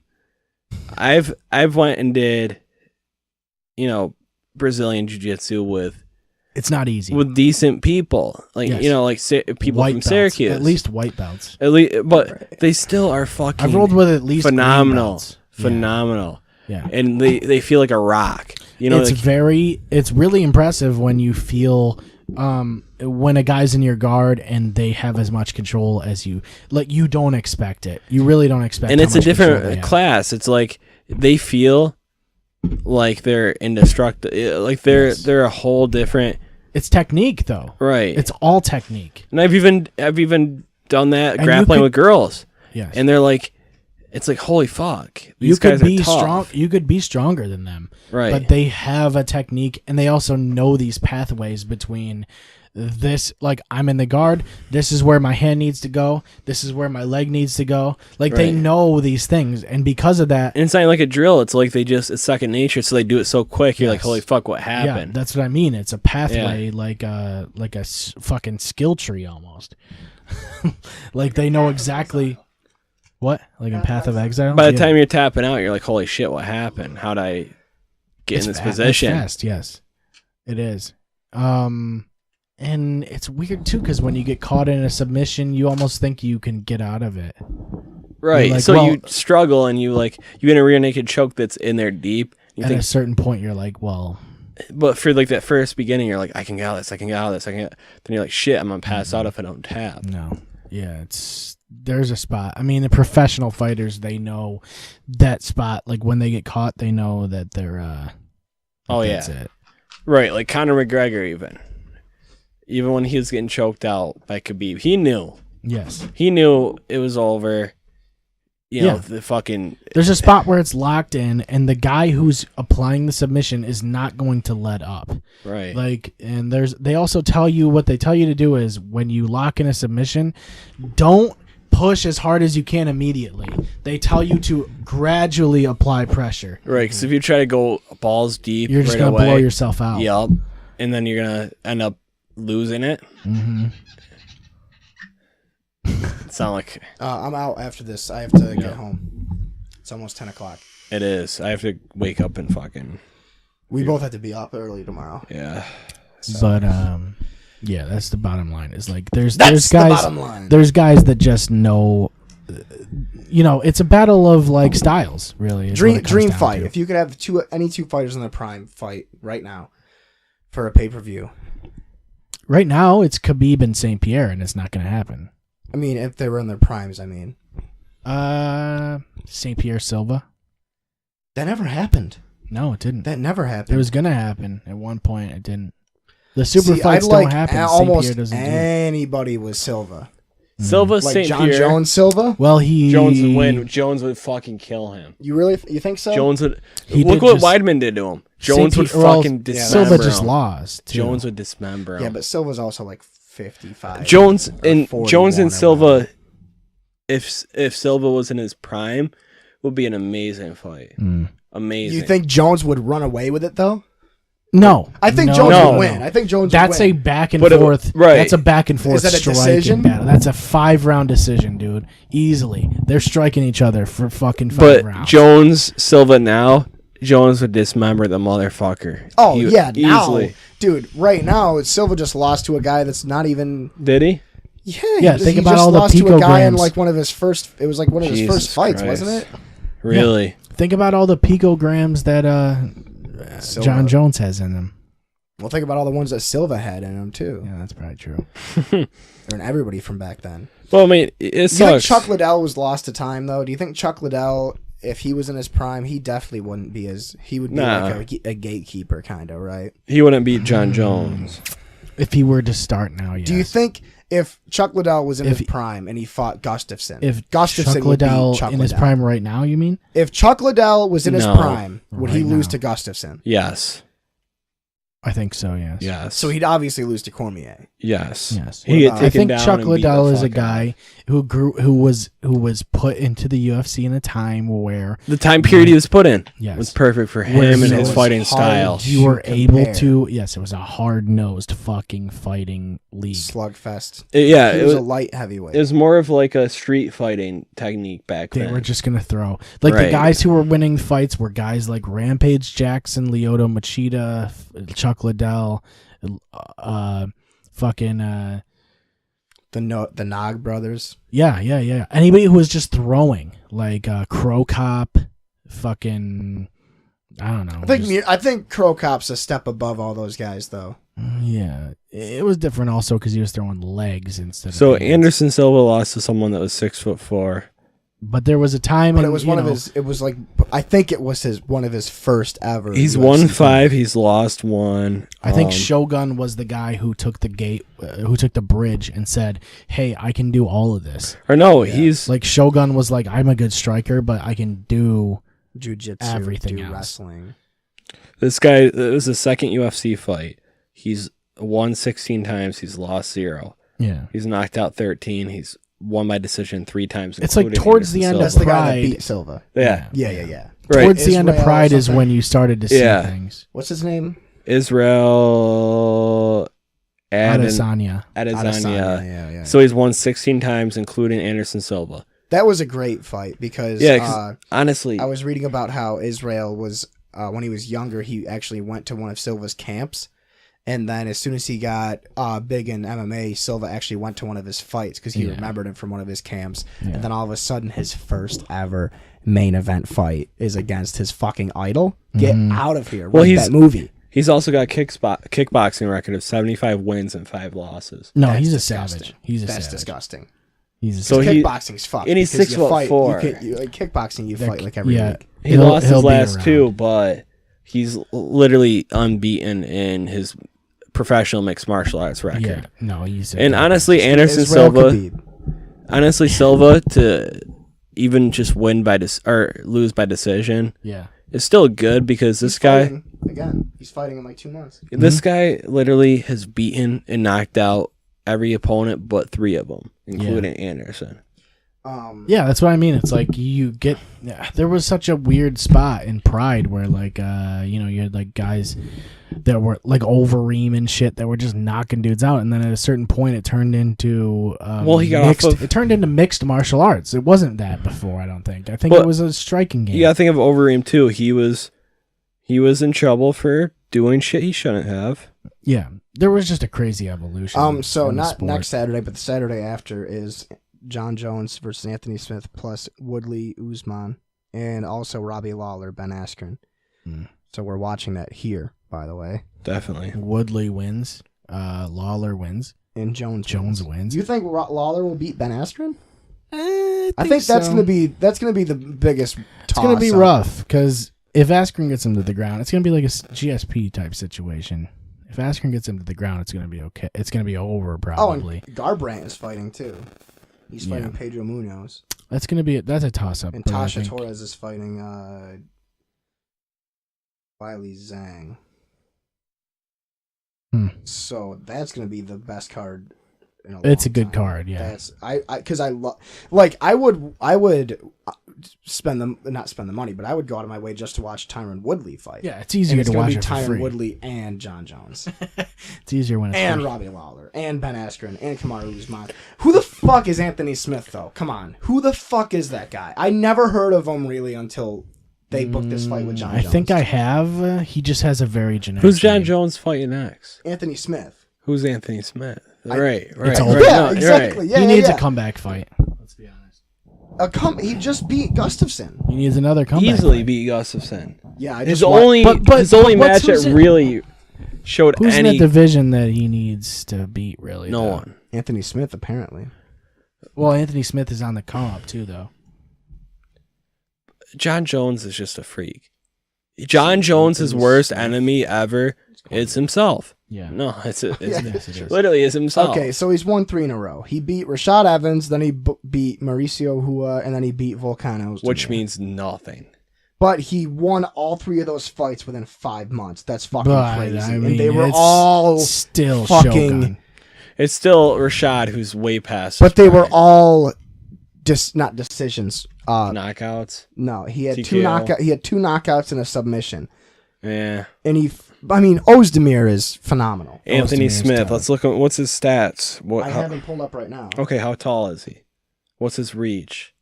I've went and did, Brazilian jiu-jitsu with it's not easy. decent people, like Yes. like people White from belts, Syracuse, at least white belts. but they still are fucking. I've rolled with at least green phenomenal, belts. phenomenal, Yeah. and they feel like a rock. It's really impressive when you feel when a guy's in your guard and they have as much control as you. Like you don't expect it. You really don't expect. and how it's a much control they different have. class. It's like they feel like they're indestructible. Like they're a whole different. It's technique though. Right. It's all technique. And I've even done that And grappling you could- with girls, Yes. and they're like, it's like holy fuck. These You could guys are be tough. strong. You could be stronger than them. Right. But they have a technique, and they also know these pathways between this. Like I'm in the guard. This is where my hand needs to go. This is where my leg needs to go. Like they Right. know these things, and because of that, And it's not like a drill. It's like it's second nature. So they do it so quick. You're like, Yes. holy fuck, what yeah, happened? that's what I mean. It's a pathway, like a fucking skill tree almost. Like they know exactly what, like in Path of Exile. By the Yeah. time you're tapping out, you're like, holy shit, what happened? How'd I get in this position? It's fast, yes, it is. And it's weird too because when you get caught in a submission, you almost think you can get out of it. Right. You're like, so well- you struggle and you get a rear naked choke that's in there deep. You At think, a certain point, you're like, well, but for like that first beginning, you're like, I can get out of this. I can get out of this. Then you're like, shit, I'm gonna pass out if I don't tap. no, yeah, there's a spot. I mean, the professional fighters, they know that spot. Like when they get caught, they know that they're. Oh, that's yeah. it. Right. Like Conor McGregor, even when he was getting choked out by Khabib, he knew it was over. You know, Yeah. the fucking. There's a spot where it's locked in, and the guy who's applying the submission is not going to let up. Right. Like, and they also tell you what they tell you to do is when you lock in a submission, don't push as hard as you can immediately. They tell you to gradually apply pressure. Right. Because if you try to go balls deep, You're just right gonna away, blow yourself out. Yup. And then you're gonna end up losing it. Mm-hmm. Sound like I'm out after this. I have to get home. It's almost 10 o'clock. it is. I have to wake up and fucking We both have to be up early tomorrow. yeah. But yeah, that's the bottom line. Is like there's That's guys the bottom line. there's guys that just know it's a battle of like styles, really. is what it comes Dream down fight. to. If you could have any two fighters in their prime fight right now for a pay-per-view. Right now, it's Khabib and St. Pierre, and it's not going to happen. I mean, if they were in their primes, I mean. St. Pierre Silva. That never happened. No, it didn't. That never happened. It was going to happen at one point. It didn't. The super See, fights I'd don't like happen. St. almost Pierre doesn't do it. anybody with Silva. Silva, Like St. John Pierre. Jones Silva? Well, Jones would win. Jones would fucking kill him. You think so? Jones would. He Look did what just- Weidman did to him. Jones would Well, fucking dismember Silva just him. lost. Too. Jones would dismember him. Yeah, but Silva's also like 55. Jones or and 41 Jones or and Silva, whatever. if Silva was in his prime, would be an amazing fight. Amazing. You think Jones would run away with it though? No, I think No, Jones no, would win. no. I think Jones That's would a win. back and But forth. right. That's a back and forth that a striking decision? battle. That's a 5-round decision, dude. Easily, they're striking each other for fucking 5 But rounds. Jones Silva now, Jones would dismember the motherfucker. Oh He- yeah, now, easily. dude. Right now, Silva just lost to a guy that's not even. Did he? Yeah, think he about just all the lost to a guy in picograms. like one of his first. It was like one of his Jesus first fights, Christ. wasn't it? Really? Think about all the picograms that Silva. John Jones has in him. Well, think about all the ones that Silva had in him too, Yeah, that's probably true. and everybody from back then. Well, I mean, it Do you think sucks. Chuck Liddell was lost to time though? Do you think Chuck Liddell, if he was in his prime, he definitely wouldn't be as he would be Nah. like a gatekeeper kind of, right? He wouldn't beat John Jones. If he were to start now, yes. Do you think if Chuck Liddell was in If his prime and he fought Gustafson, if Gustafson Chuck would beat Liddell Chuck in his Liddell? prime right now, you mean? If Chuck Liddell was in his No. prime, would he Right lose now. to Gustafson? Yes. I think so. Yes. Yes. So he'd obviously lose to Cormier. Yes. Yes. He get I I taken think down Chuck and beat the Liddell is a fuck out of him. guy who was put into the UFC in a time where The time period he was put in Yes. was perfect for him Where and he his was fighting hard style. to you were able compare. to. Yes, it was a hard-nosed fucking fighting league. Slugfest. Yeah, He it was was, a light heavyweight. it was more of like a street fighting technique back They then. were just gonna throw like the Right. guys who were winning fights were guys like Rampage Jackson, Lyoto Machida, Chuck Liddell, fucking the Nog brothers. yeah. Anybody who was just throwing like Crow Cop, fucking I don't know. I think Crow Cop's a step above all those guys though. Yeah, it was different also because he was throwing legs instead. So of hands. Anderson Silva lost to someone that was 6'4". But there was a time, But in, it was you one of know, his. It was like I think it was one of his first ever. He's UFC won fights. 5. He's lost 1. I think Shogun was the guy who took the gate, who took the bridge and said, "Hey, I can do all of this." Or no, he's Like Shogun was like, "I'm a good striker, but I can do." Jiu-jitsu, everything do else. wrestling. this guy. It was his second UFC fight. He's won 16 times. He's lost 0. Yeah, He's knocked out 13. He's won by decision 3 times. It's like including towards the Anderson end That's of the guy that Pride. beat Silva. Yeah. Yeah. Right. towards the end of Israel Pride is something. when you started to see Yeah. things. What's his name? Israel Adesanya. Adesanya. Yeah. So he's won 16 times, including Anderson Silva. That was a great fight because Yeah, 'cause honestly, I was reading about how Israel was when he was younger. He actually went to one of Silva's camps, and then as soon as he got big in MMA, Silva actually went to one of his fights because he Yeah. remembered him from one of his camps. Yeah. And then all of a sudden, his first ever main event fight is against his fucking idol. Get out of here! Well, Write he's- that movie. he's also got kickboxing record of 75 wins and 5 losses. No, That's he's a disgusting. savage. He's a That's savage. disgusting. He's a So savage. he- Kickboxing's fucked. and he's because you 6'4". fight- like kickboxing, you fight like every yeah. week. He lost his last 2, but he's literally unbeaten in his professional mixed martial arts record. Yeah, no, he's. And honestly, Anderson Israel Silva, Khabib. honestly Silva to even just win by or lose by decision yeah, is still good because this guy, Fighting, again, he's fighting in like 2 months. this guy literally has beaten and knocked out every opponent but 3 of them, including Anderson. yeah, that's what I mean. It's like you get. Yeah, there was such a weird spot in Pride where like you had like guys that were like Overeem and shit that were just knocking dudes out, and then at a certain point it turned into He got mixed. off of- It turned into mixed martial arts. It wasn't that before. I don't think. I think But it was a striking game. You gotta think of Overeem too. He was in trouble for doing shit he shouldn't have. Yeah, there was just a crazy evolution. So in the not sport. next Saturday, but the Saturday after is John Jones versus Anthony Smith plus Woodley Usman, and also Robbie Lawler, Ben Askren. So we're watching that here, by the way. Definitely. Woodley wins. Lawler wins. And Jones wins. You think Lawler will beat Ben Askren? I think that's gonna be the biggest. It's gonna be rough because if Askren gets him to the ground, it's gonna be like a GSP type situation. If Askren gets him to the ground, it's gonna be okay. It's gonna be over probably. Oh, and Garbrandt is fighting too. He's fighting Pedro Munoz. That's a toss up. And Tasha Torres is fighting Wiley Zhang. So that's gonna be the best card. It's a good card, yeah. That's I would not spend the money, but I would go out of my way just to watch Tyron Woodley fight. Yeah, it's easier to watch it for Tyron free. Woodley and John Jones. It's easier when it's and free. Robbie Lawler and Ben Askren and Kamaru Usman. Who the fuck is Anthony Smith though? Come on, who the fuck is that guy? I never heard of him really until they booked this fight with John Jones. I think I have. He just has a very generic. Who's John name. Jones fighting next? Anthony Smith. Who's Anthony Smith? Right. It's all- right. Yeah, No, you're exactly. right. Yeah, He needs yeah. a comeback fight. Let's be honest. He just beat Gustafson. He needs another comeback. Easily fight. beat Gustafson. Yeah, I His just wa- only but his only what's- match that who's in- really showed Who's in any the division that he needs to beat? Really, no though? one. Anthony Smith apparently. Well, Anthony Smith is on the come up too, though. John Jones is just a freak. John Jones' worst enemy ever is himself. Yeah. No, it's Yes, it is. literally is himself. Okay, so he's won 3 in a row. He beat Rashad Evans, then he beat Mauricio Hua, and then he beat Volkanos. Which means nothing. But he won all 3 of those fights within 5 months. That's fucking But, crazy. I and mean, they were it's all still fucking. Shogun. It's still Rashad who's way past. But they his were prime. all not decisions. knockouts. No, he had TKO. He had 2 knockouts and a submission. Yeah. And Ozdemir is phenomenal. Anthony Ozdemir's Smith. tough. Let's look at what's his stats. I have him pulled up right now. Okay, how tall is he? What's his reach?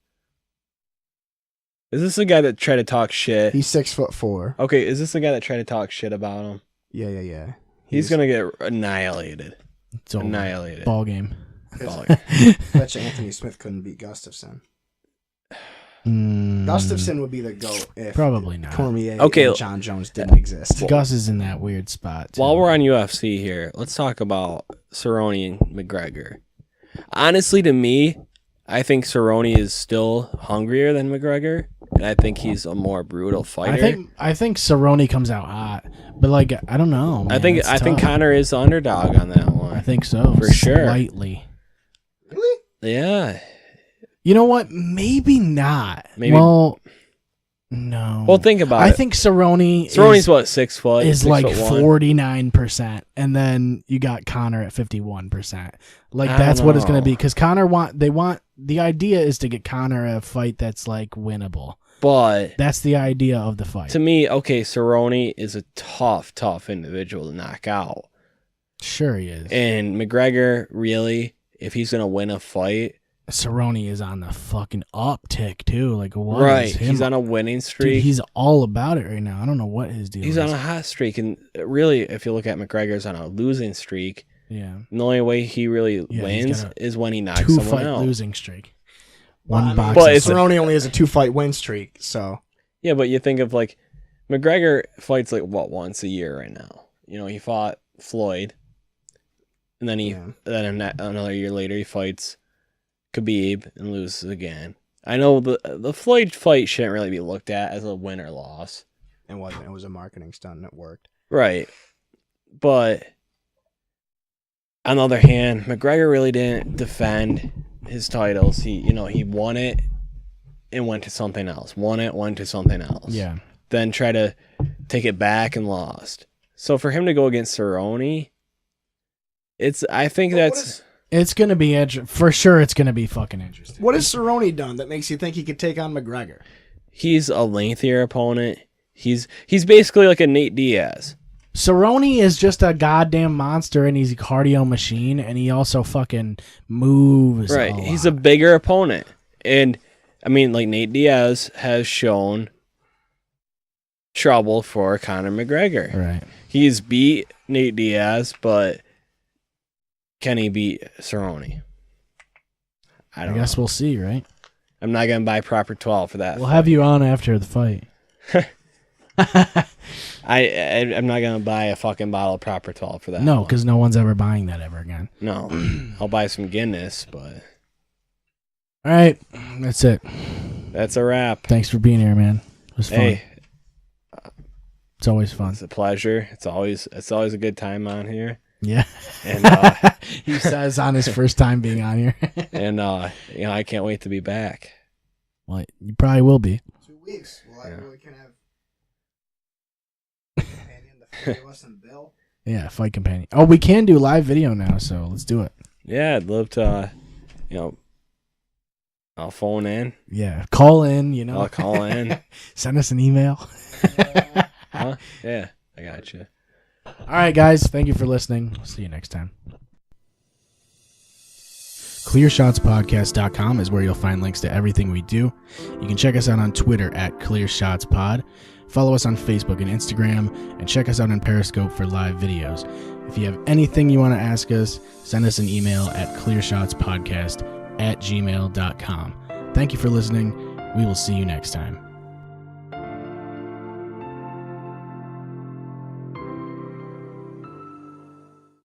Is this the guy that tried to talk shit? He's 6'4". Okay, is this the guy that tried to talk shit about him? Yeah. He's gonna get annihilated. It's over. Annihilated. Ball game. Bet you Anthony Smith couldn't beat Gustafson. Gustafson would be the GOAT if Probably not. Cormier Okay. and John Jones didn't exist. Gus is in that weird spot. Too. While we're on UFC here, let's talk about Cerrone and McGregor. Honestly, to me, I think Cerrone is still hungrier than McGregor, and I think he's a more brutal fighter. I think Cerrone comes out hot, but like I don't know. I man. think It's tough. Connor is the underdog on that one. I think so For sure. Slightly. Really? Yeah. You know what? Maybe not. Maybe- Well, no. Well, think about I it. think Cerrone's what, 6 foot? is 6'1"? like 49%, and then you got Connor at 51%. Like I that's don't what it's going to know. be because the idea is to get Connor a fight that's like winnable. But That's the idea of the fight. to me, okay, Cerrone is a tough individual to knock out. Sure, he is. And McGregor, really, if he's going to win a fight, Cerrone is on the fucking uptick too. Like what? right, is him? he's on a winning streak. Dude, he's all about it right now. I don't know what his deal He's is. on a hot streak, and really, if you look at McGregor's on a losing streak, yeah. and the only way he really Yeah, he's wins got is when he knocks someone 2-fight out. losing streak. Well, One box. But But it's- Cerrone only has a 2-fight win streak, so Yeah, but you think of like McGregor fights like once a year right now. You know, he fought Floyd, and then another year later he fights Khabib and loses again. I know the Floyd fight shouldn't really be looked at as a win or loss. it wasn't. It was a marketing stunt and it worked. Right. But on the other hand, McGregor really didn't defend his titles. He won it and went to something else. Went to something else. Yeah. Then try to take it back and lost. So for him to go against Cerrone, I think that's It's gonna be for sure. It's gonna be fucking interesting. What has Cerrone done that makes you think he could take on McGregor? he's a lengthier opponent. He's basically like a Nate Diaz. Cerrone is just a goddamn monster, and he's a cardio machine, and he also fucking moves. Right. a He's lot. a bigger opponent. And I mean, like Nate Diaz has shown trouble for Conor McGregor. right. He's beat Nate Diaz, but can he beat Cerrone? I I don't guess know. we'll see, right? I'm not gonna buy proper 12 for that. We'll have you on after the fight. I'm not gonna buy a fucking bottle of proper 12 for that. No, one. because no one's ever buying that ever again. No, I'll buy some Guinness, but All right, that's it. that's a wrap. Thanks for being here, man. It was fun. Hey, It's always fun. it's a pleasure. It's always a good time on here. Yeah. And He says on his first time being on here. and I can't wait to be back. Well, you probably will be. 2 weeks. Well, Yeah. we can have companion, the three of us, and Bill. Yeah, fight companion. Oh, we can do live video now, so let's do it. Yeah, I'd love to. I'll phone in. Yeah, call in. I'll call in. Send us an email. Huh? Yeah, I got you. All right, guys. Thank you for listening. We'll see you next time. ClearShotsPodcast.com is where you'll find links to everything we do. You can check us out on Twitter at ClearShotsPod. Follow us on Facebook and Instagram, and check us out on Periscope for live videos. If you have anything you want to ask us, send us an email at clearshotspodcast@gmail.com. Thank you for listening. We will see you next time.